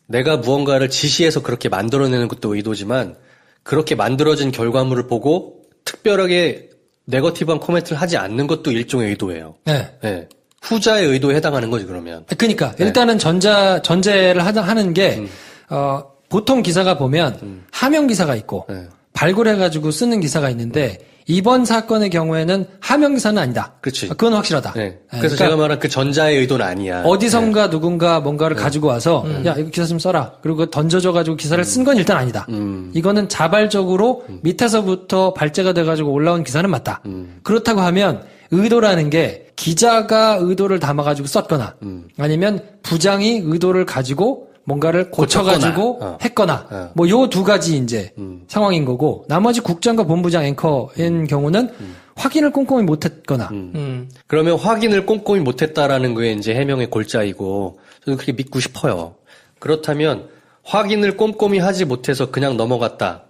Speaker 3: 내가 무언가를 지시해서 그렇게 만들어내는 것도 의도지만 그렇게 만들어진 결과물을 보고 특별하게 네거티브한 코멘트를 하지 않는 것도 일종의 의도예요.
Speaker 1: 네.
Speaker 3: 네. 후자의 의도에 해당하는 거지 그러면.
Speaker 1: 그러니까 일단은 전제를 하는 게 보통 기사가 보면 하명 기사가 있고 발굴해가지고 쓰는 기사가 있는데 이번 사건의 경우에는 하명 기사는 아니다.
Speaker 3: 그렇지.
Speaker 1: 그건 확실하다.
Speaker 3: 네. 그래서 제가 말한 그 전자의 의도는 아니야.
Speaker 1: 어디선가 누군가 뭔가를 가지고 와서 야 이거 기사 좀 써라. 그리고 그거 던져줘가지고 기사를 쓴 건 일단 아니다. 이거는 자발적으로 밑에서부터 발제가 돼가지고 올라온 기사는 맞다. 그렇다고 하면 의도라는 게 기자가 의도를 담아가지고 썼거나 아니면 부장이 의도를 가지고 뭔가를 고쳐가지고 했거나 뭐 요 두 가지 이제 상황인 거고 나머지 국장과 본부장 앵커인 경우는 확인을 꼼꼼히 못했거나
Speaker 3: 그러면 확인을 꼼꼼히 못했다라는 거에 이제 해명의 골자이고 저는 그렇게 믿고 싶어요. 그렇다면 확인을 꼼꼼히 하지 못해서 그냥 넘어갔다.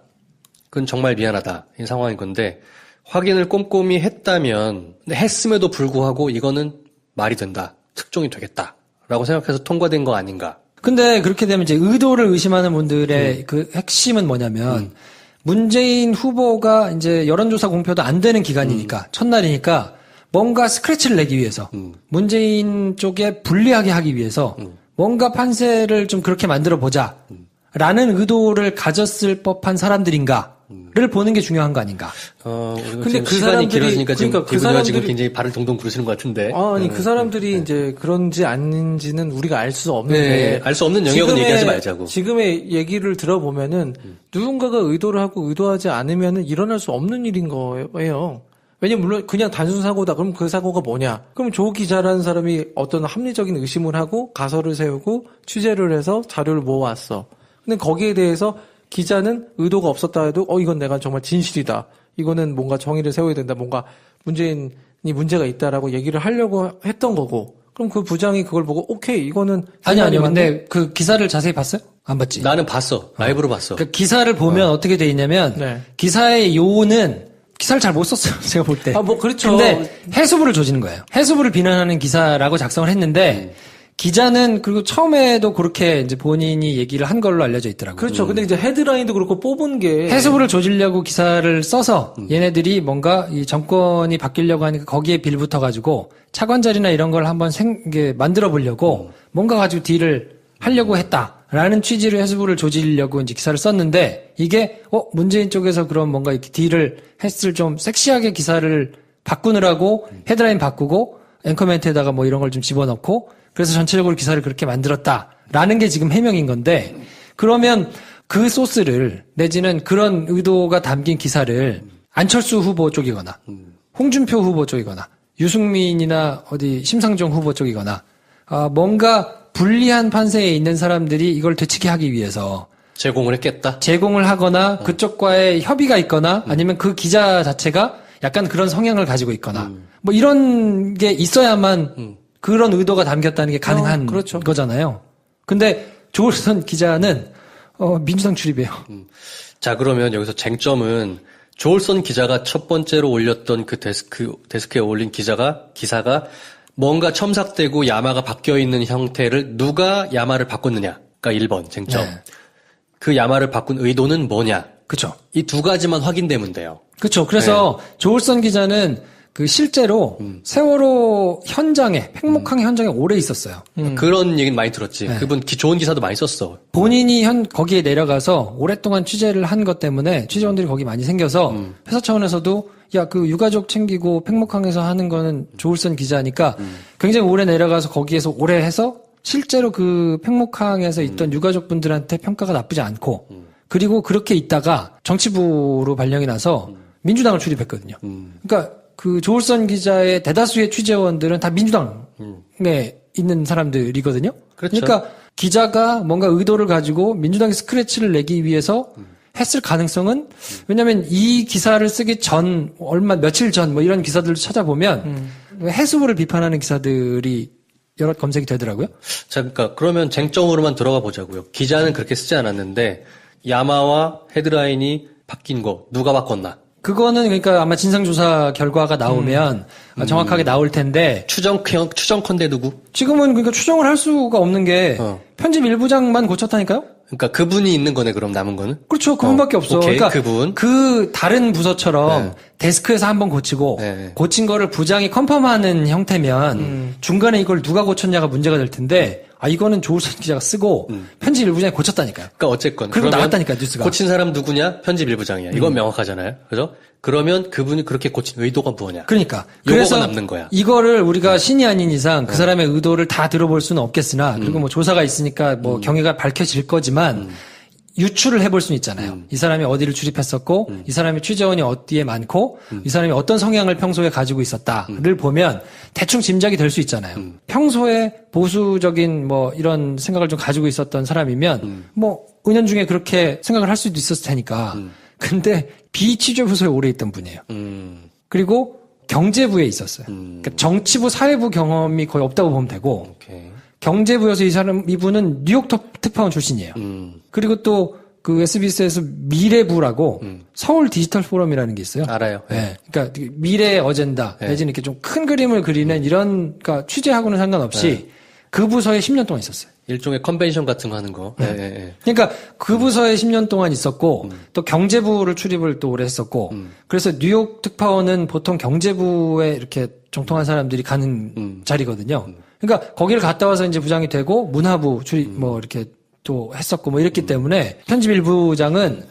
Speaker 3: 그건 정말 미안하다. 이 상황인 건데 확인을 꼼꼼히 했다면 했음에도 불구하고 이거는 말이 된다. 특종이 되겠다라고 생각해서 통과된 거 아닌가.
Speaker 1: 근데 그렇게 되면 이제 의도를 의심하는 분들의 그 핵심은 뭐냐면 문재인 후보가 이제 여론조사 공표도 안 되는 기간이니까 첫날이니까 뭔가 스크래치를 내기 위해서 문재인 쪽에 불리하게 하기 위해서 뭔가 판세를 좀 그렇게 만들어 보자라는 의도를 가졌을 법한 사람들인가를 보는 게 중요한 거 아닌가?
Speaker 3: 근데 그 시간이 길어지니까 지금 대부분가 지금 굉장히 발을 동동 구르시는 것 같은데.
Speaker 2: 아니 그 사람들이 이제 그런지 아닌지는 우리가 알 수 없는데.
Speaker 3: 네, 알 수 없는 영역은 얘기하지 말자고.
Speaker 2: 지금의 얘기를 들어보면은 누군가가 의도를 하고 의도하지 않으면은 일어날 수 없는 일인 거예요. 왜냐면 물론 그냥 단순 사고다. 그럼 그 사고가 뭐냐? 그럼 조 기자라는 사람이 어떤 합리적인 의심을 하고 가설을 세우고 취재를 해서 자료를 모아왔어. 근데 거기에 대해서 기자는 의도가 없었다 해도 이건 내가 정말 진실이다. 이거는 뭔가 정의를 세워야 된다. 뭔가 문재인이 문제가 있다라고 얘기를 하려고 했던 거고. 그럼 그 부장이 그걸 보고 오케이 이거는
Speaker 1: 아니요. 근데 그 기사를 자세히 봤어요? 안 봤지?
Speaker 3: 나는 봤어. 라이브로 봤어.
Speaker 1: 그러니까 기사를 보면 어떻게 돼 있냐면
Speaker 2: 네.
Speaker 1: 기사의 요는 기사를 잘 못 썼어요. 제가 볼 때.
Speaker 2: 그렇죠.
Speaker 1: 근데 해수부를 조지는 거예요. 해수부를 비난하는 기사라고 작성을 했는데 기자는 그리고 처음에도 그렇게 이제 본인이 얘기를 한 걸로 알려져 있더라고요.
Speaker 2: 그렇죠. 근데 이제 헤드라인도 그렇고 뽑은 게
Speaker 1: 해수부를 조지려고 기사를 써서 얘네들이 뭔가 이 정권이 바뀌려고 하니까 거기에 빌붙어 가지고 차관 자리나 이런 걸 한번 이게 만들어 보려고 뭔가 가지고 딜을 하려고 했다라는 취지로 해수부를 조지려고 이제 기사를 썼는데 이게 문재인 쪽에서 그런 뭔가 이렇게 딜을 했을 좀 섹시하게 기사를 바꾸느라고 헤드라인 바꾸고 앵커 멘트에다가 뭐 이런 걸 좀 집어넣고 그래서 전체적으로 기사를 그렇게 만들었다라는 게 지금 해명인 건데 그러면 그 소스를 내지는 그런 의도가 담긴 기사를 안철수 후보 쪽이거나 홍준표 후보 쪽이거나 유승민이나 어디 심상정 후보 쪽이거나 뭔가 불리한 판세에 있는 사람들이 이걸 되치게 하기 위해서
Speaker 3: 제공을 했겠다.
Speaker 1: 제공을 하거나 그쪽과의 협의가 있거나 아니면 그 기자 자체가 약간 그런 성향을 가지고 있거나 뭐 이런 게 있어야만 그런 의도가 담겼다는 게 가능한
Speaker 2: 그렇죠.
Speaker 1: 거잖아요. 근데 조울선 기자는 민주당 출입이에요.
Speaker 3: 자, 그러면 여기서 쟁점은 조울선 기자가 첫 번째로 올렸던 그 데스크에 올린 기사가 뭔가 첨삭되고 야마가 바뀌어 있는 형태를 누가 야마를 바꿨느냐가 1번 쟁점.
Speaker 1: 네.
Speaker 3: 그 야마를 바꾼 의도는 뭐냐.
Speaker 1: 그렇죠.
Speaker 3: 이 두 가지만 확인되면 돼요.
Speaker 1: 그렇죠. 그래서 조울선 기자는 그 실제로 세월호 현장에 팽목항 현장에 오래 있었어요.
Speaker 3: 그런 얘기는 많이 들었지.
Speaker 1: 네.
Speaker 3: 그분 좋은 기사도 많이 썼어.
Speaker 1: 본인이 거기에 내려가서 오랫동안 취재를 한 것 때문에 취재원들이 거기 많이 생겨서 회사 차원에서도 그 유가족 챙기고 팽목항에서 하는 거는 조울선 기자니까 굉장히 오래 내려가서 거기에서 오래 해서 실제로 그 팽목항에서 있던 유가족분들한테 평가가 나쁘지 않고 그리고 그렇게 있다가 정치부로 발령이 나서 민주당을 출입했거든요. 그러니까 그 조울선 기자의 대다수의 취재원들은 다 민주당에 있는 사람들이거든요.
Speaker 3: 그렇죠.
Speaker 1: 그러니까 기자가 뭔가 의도를 가지고 민주당의 스크래치를 내기 위해서 했을 가능성은 왜냐하면 이 기사를 쓰기 전 며칠 전 뭐 이런 기사들을 찾아보면 해수부를 비판하는 기사들이 여러 검색이 되더라고요.
Speaker 3: 자, 그러니까 그러면 쟁점으로만 들어가 보자고요. 기자는 그렇게 쓰지 않았는데 야마와 헤드라인이 바뀐 거 누가 바꿨나?
Speaker 1: 그거는 그러니까 아마 진상조사 결과가 나오면 정확하게 나올 텐데
Speaker 3: 추정컨대 누구?
Speaker 1: 지금은 그러니까 추정을 할 수가 없는 게 편집 일부장만 고쳤다니까요?
Speaker 3: 그러니까 그분이 있는 거네, 그럼 남은 거는?
Speaker 1: 그렇죠. 그분밖에 없어.
Speaker 3: 오케이,
Speaker 1: 그러니까
Speaker 3: 그분.
Speaker 1: 그 다른 부서처럼 데스크에서 한번 고치고
Speaker 3: 네.
Speaker 1: 고친 거를 부장이 컨펌하는 형태면 중간에 이걸 누가 고쳤냐가 문제가 될 텐데 이거는 조울선 기자가 쓰고 편집 일부장이 고쳤다니까요.
Speaker 3: 그러니까 어쨌건
Speaker 1: 그리고
Speaker 3: 그러면
Speaker 1: 나왔다니까 뉴스가.
Speaker 3: 고친 사람 누구냐? 편집 일부장이야. 이건 명확하잖아요. 그죠? 그러면 그분이 그렇게 고친 의도가 뭐냐?
Speaker 1: 그러니까
Speaker 3: 요거가
Speaker 1: 그래서
Speaker 3: 남는 거야.
Speaker 1: 이거를 우리가 신이 아닌 이상 그 사람의 의도를 다 들어볼 수는 없겠으나 그리고 뭐 조사가 있으니까 뭐 경위가 밝혀질 거지만 유추를 해볼 수는 있잖아요. 이 사람이 어디를 출입했었고, 이 사람의 취재원이 어디에 많고, 이 사람이 어떤 성향을 평소에 가지고 있었다를 보면 대충 짐작이 될 수 있잖아요. 평소에 보수적인 뭐 이런 생각을 좀 가지고 있었던 사람이면 뭐 은연중에 그렇게 생각을 할 수도 있었을 테니까. 근데 비취재부서에 오래 있던 분이에요. 그리고 경제부에 있었어요. 그러니까 정치부, 사회부 경험이 거의 없다고 보면 되고,
Speaker 3: 오케이.
Speaker 1: 경제부여서 이분은 뉴욕 특파원 출신이에요. 그리고 또 그 SBS에서 미래부라고 서울 디지털 포럼이라는 게 있어요.
Speaker 3: 알아요.
Speaker 1: 네. 그러니까 미래 어젠다 내지는 이렇게 좀 큰 그림을 그리는 이런 그러니까 취재하고는 상관없이 그 부서에 10년 동안 있었어요.
Speaker 3: 일종의 컨벤션 같은 거 하는 거. 네.
Speaker 1: 그러니까 그 부서에 10년 동안 있었고 또 경제부를 출입을 또 오래 했었고 그래서 뉴욕 특파원은 보통 경제부에 이렇게 정통한 사람들이 가는 자리거든요. 그러니까 거기를 갔다 와서 이제 부장이 되고 문화부 출입 뭐 이렇게 또 했었고 뭐 이랬기 때문에 편집일부장은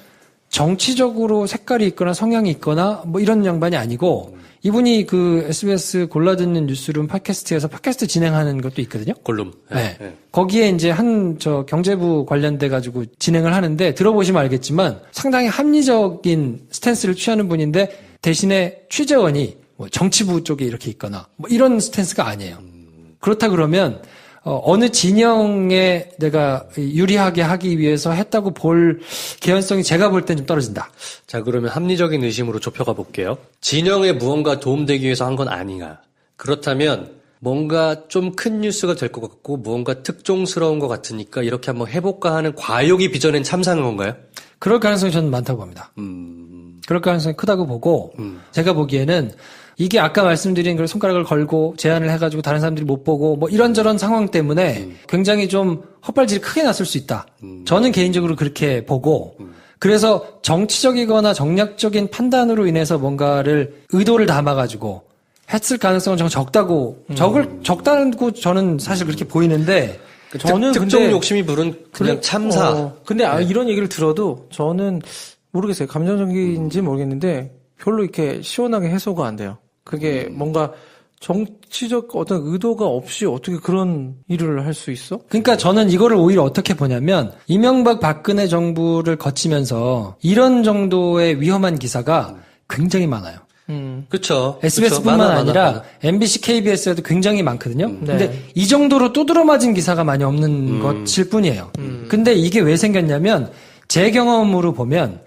Speaker 1: 정치적으로 색깔이 있거나 성향이 있거나 뭐 이런 양반이 아니고 이분이 그 SBS 골라듣는 뉴스룸 팟캐스트에서 팟캐스트 진행하는 것도 있거든요.
Speaker 3: 골룸.
Speaker 1: 네. 거기에 이제 경제부 관련돼 가지고 진행을 하는데 들어보시면 알겠지만 상당히 합리적인 스탠스를 취하는 분인데 대신에 취재원이 뭐 정치부 쪽에 이렇게 있거나 뭐 이런 스탠스가 아니에요. 그렇다 그러면 어느 진영에 내가 유리하게 하기 위해서 했다고 볼 개연성이 제가 볼 땐 좀 떨어진다.
Speaker 3: 자, 그러면 합리적인 의심으로 좁혀가 볼게요. 진영에 무언가 도움되기 위해서 한 건 아니냐. 그렇다면 뭔가 좀 큰 뉴스가 될 것 같고 무언가 특종스러운 것 같으니까 이렇게 한번 해볼까 하는 과욕이 빚어낸 참사인 건가요?
Speaker 1: 그럴 가능성이 저는 많다고 봅니다. 그럴 가능성이 크다고 보고 제가 보기에는 이게 아까 말씀드린 그런 손가락을 걸고 제안을 해가지고 다른 사람들이 못 보고 뭐 이런저런 상황 때문에 굉장히 좀 헛발질이 크게 났을 수 있다. 저는 개인적으로 그렇게 보고 그래서 정치적이거나 정략적인 판단으로 인해서 뭔가를 의도를 담아가지고 했을 가능성은 저는 적다고 저는 사실 그렇게 보이는데
Speaker 2: 저는
Speaker 3: 특종
Speaker 2: 근데
Speaker 3: 욕심이 부른 그냥 참사.
Speaker 2: 근데 이런 얘기를 들어도 저는 모르겠어요. 감정적인지 모르겠는데 별로 이렇게 시원하게 해소가 안 돼요. 그게 뭔가 정치적 어떤 의도가 없이 어떻게 그런 일을 할 수 있어?
Speaker 1: 그러니까 저는 이거를 오히려 어떻게 보냐면 이명박 박근혜 정부를 거치면서 이런 정도의 위험한 기사가 굉장히 많아요.
Speaker 3: 그렇죠.
Speaker 1: SBS뿐만 아니라 MBC, KBS에도 굉장히 많거든요.
Speaker 2: 네.
Speaker 1: 근데 이 정도로 두드러 맞은 기사가 많이 없는 것일 뿐이에요. 근데 이게 왜 생겼냐면 제 경험으로 보면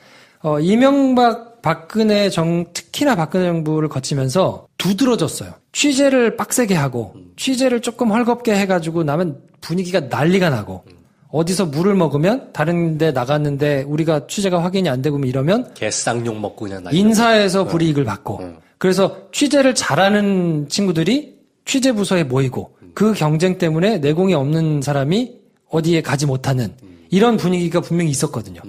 Speaker 1: 이명박 박근혜 특히나 박근혜 정부를 거치면서 두드러졌어요. 취재를 빡세게 하고 취재를 조금 헐겁게 해가지고 나면 분위기가 난리가 나고 어디서 물을 먹으면 다른 데 나갔는데 우리가 취재가 확인이 안 되고 이러면
Speaker 3: 개쌍욕 먹고 그냥 난리
Speaker 1: 인사에서 불이익을 받고 그래서 취재를 잘하는 친구들이 취재부서에 모이고 그 경쟁 때문에 내공이 없는 사람이 어디에 가지 못하는 이런 분위기가 분명히 있었거든요.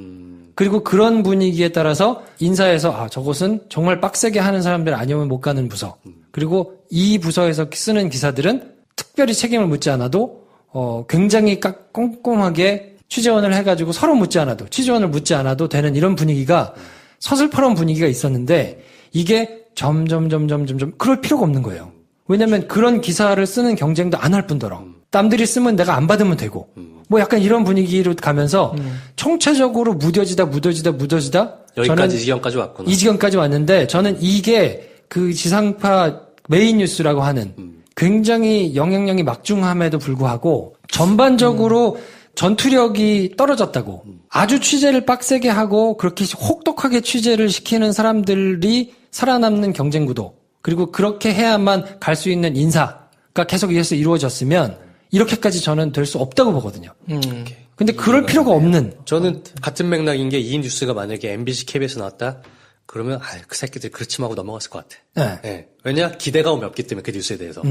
Speaker 1: 그리고 그런 분위기에 따라서 인사에서 저것은 정말 빡세게 하는 사람들 아니면 못 가는 부서. 그리고 이 부서에서 쓰는 기사들은 특별히 책임을 묻지 않아도 굉장히 꼼꼼하게 취재원을 해가지고 서로 묻지 않아도 취재원을 묻지 않아도 되는 이런 분위기가 서슬퍼런 분위기가 있었는데 이게 점점 그럴 필요가 없는 거예요. 왜냐면 그런 기사를 쓰는 경쟁도 안 할 뿐더러 남들이 쓰면 내가 안 받으면 되고 뭐 약간 이런 분위기로 가면서 총체적으로 무뎌지다
Speaker 3: 여기까지 이 지경까지 왔구나.
Speaker 1: 이 지경까지 왔는데 저는 이게 그 지상파 메인 뉴스라고 하는 굉장히 영향력이 막중함에도 불구하고 전반적으로 전투력이 떨어졌다고 아주 취재를 빡세게 하고 그렇게 혹독하게 취재를 시키는 사람들이 살아남는 경쟁 구도 그리고 그렇게 해야만 갈 수 있는 인사가 계속 이루어졌으면 이렇게까지 저는 될 수 없다고 보거든요. 근데 그럴 필요가 없는.
Speaker 3: 저는 같은 맥락인 게 이 뉴스가 만약에 MBC, KBS 나왔다? 그러면 그 새끼들 그렇지만 하고 넘어갔을 것 같아.
Speaker 1: 네.
Speaker 3: 네. 왜냐? 기대감이 없기 때문에 그 뉴스에 대해서.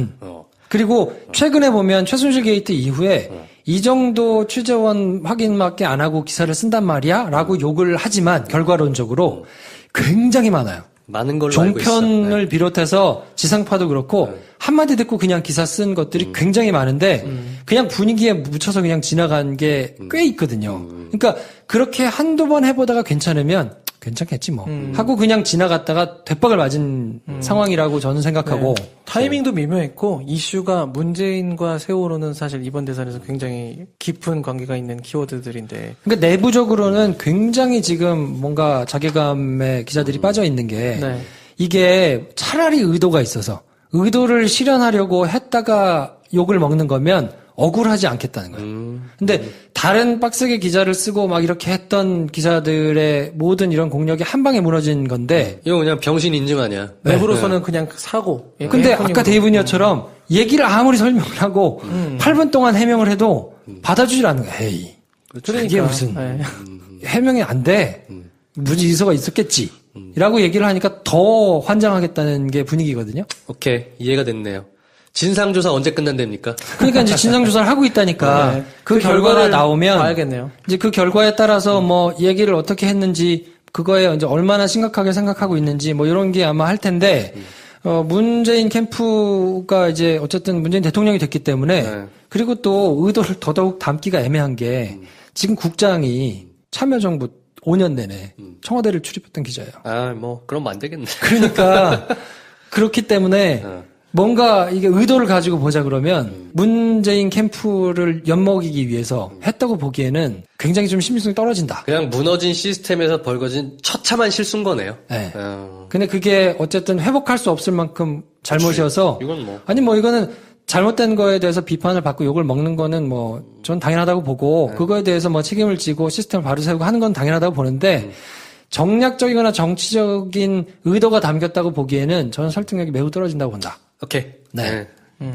Speaker 1: 그리고 최근에 보면 최순실 게이트 이후에 이 정도 취재원 확인밖에 안 하고 기사를 쓴단 말이야? 라고 욕을 하지만 결과론적으로 굉장히 많아요.
Speaker 3: 많은 걸로 알고 있어.
Speaker 1: 종편을 비롯해서 지상파도 그렇고 한마디 듣고 그냥 기사 쓴 것들이 굉장히 많은데 그냥 분위기에 묻혀서 그냥 지나간 게 꽤 있거든요. 그러니까 그렇게 한두 번 해보다가 괜찮으면 괜찮겠지 뭐 하고 그냥 지나갔다가 대박을 맞은 상황이라고 저는 생각하고
Speaker 2: 네. 타이밍도 미묘했고 이슈가 문재인과 세월호는 사실 이번 대선에서 굉장히 깊은 관계가 있는 키워드들인데
Speaker 1: 그러니까 내부적으로는 굉장히 지금 뭔가 자괴감에 기자들이 빠져 있는 게
Speaker 2: 네.
Speaker 1: 이게 차라리 의도가 있어서 의도를 실현하려고 했다가 욕을 먹는 거면 억울하지 않겠다는 거예요. 근데 다른 빡세게 기자를 쓰고 막 이렇게 했던 기자들의 모든 이런 공력이 한 방에 무너진 건데
Speaker 3: 이거 그냥 병신 인증 아니야.
Speaker 2: 내부로서는 그냥 사고.
Speaker 1: 근데 아까 데이브니어처럼 얘기를 아무리 설명을 하고 8분 동안 해명을 해도 받아주질 않는 거야. 에이.
Speaker 2: 그러니까.
Speaker 1: 이게 무슨
Speaker 2: 네.
Speaker 1: 해명이 안 돼. 무지 이서가 있었겠지. 라고 얘기를 하니까 더 환장하겠다는 게 분위기거든요.
Speaker 3: 오케이. 이해가 됐네요. 진상조사 언제 끝난답니까?
Speaker 1: 그러니까 이제 진상조사를 하고 있다니까
Speaker 2: 네.
Speaker 1: 그 결과가 나오면
Speaker 2: 봐야겠네요.
Speaker 1: 이제 그 결과에 따라서 뭐 얘기를 어떻게 했는지 그거에 이제 얼마나 심각하게 생각하고 있는지 뭐 이런 게 아마 할 텐데 문재인 캠프가 이제 어쨌든 문재인 대통령이 됐기 때문에 그리고 또 의도를 더더욱 담기가 애매한 게 지금 국장이 참여정부 5년 내내 청와대를 출입했던 기자예요.
Speaker 3: 뭐 그러면 안 되겠네.
Speaker 1: 그러니까 그렇기 때문에 뭔가 이게 의도를 가지고 보자 그러면 문재인 캠프를 엿먹이기 위해서 했다고 보기에는 굉장히 좀 신빙성이 떨어진다.
Speaker 3: 그냥 무너진 시스템에서 벌어진 처참한 실수인 거네요.
Speaker 1: 네. 근데 그게 어쨌든 회복할 수 없을 만큼 잘못이어서
Speaker 3: 이건 뭐.
Speaker 1: 아니 뭐 이거는 잘못된 거에 대해서 비판을 받고 욕을 먹는 거는 뭐 전 당연하다고 보고 그거에 대해서 뭐 책임을 지고 시스템을 바로 세우고 하는 건 당연하다고 보는데 정략적이거나 정치적인 의도가 담겼다고 보기에는 저는 설득력이 매우 떨어진다고 본다.
Speaker 3: 오케이.
Speaker 1: 네.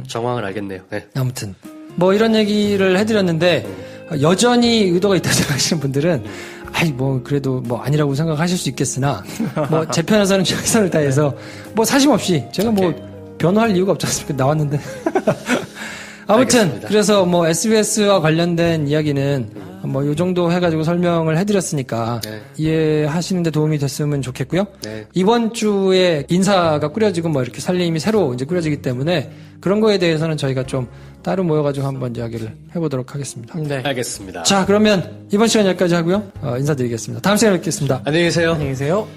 Speaker 3: 정황을 알겠네요. 네.
Speaker 1: 아무튼 뭐 이런 얘기를 해드렸는데 여전히 의도가 있다고 생각하시는 분들은 아이 뭐 그래도 뭐 아니라고 생각하실 수 있겠으나 뭐 제 편에서는 최선을 다해서 뭐 사심 없이 제가 뭐 변호할 이유가 없지 않습니까? 나왔는데 아무튼
Speaker 3: 알겠습니다.
Speaker 1: 그래서 뭐 SBS와 관련된 이야기는 뭐 요 정도 해가지고 설명을 해드렸으니까
Speaker 3: 네.
Speaker 1: 이해하시는데 도움이 됐으면 좋겠고요.
Speaker 3: 네.
Speaker 1: 이번 주에 인사가 꾸려지고 뭐 이렇게 살림이 새로 이제 꾸려지기 때문에 그런 거에 대해서는 저희가 좀 따로 모여가지고 한번 이야기를 해보도록 하겠습니다.
Speaker 2: 네.
Speaker 3: 알겠습니다.
Speaker 1: 자, 그러면 이번 시간 여기까지 하고요. 인사드리겠습니다. 다음 시간에 뵙겠습니다.
Speaker 3: 안녕히 계세요.
Speaker 2: 안녕히 계세요.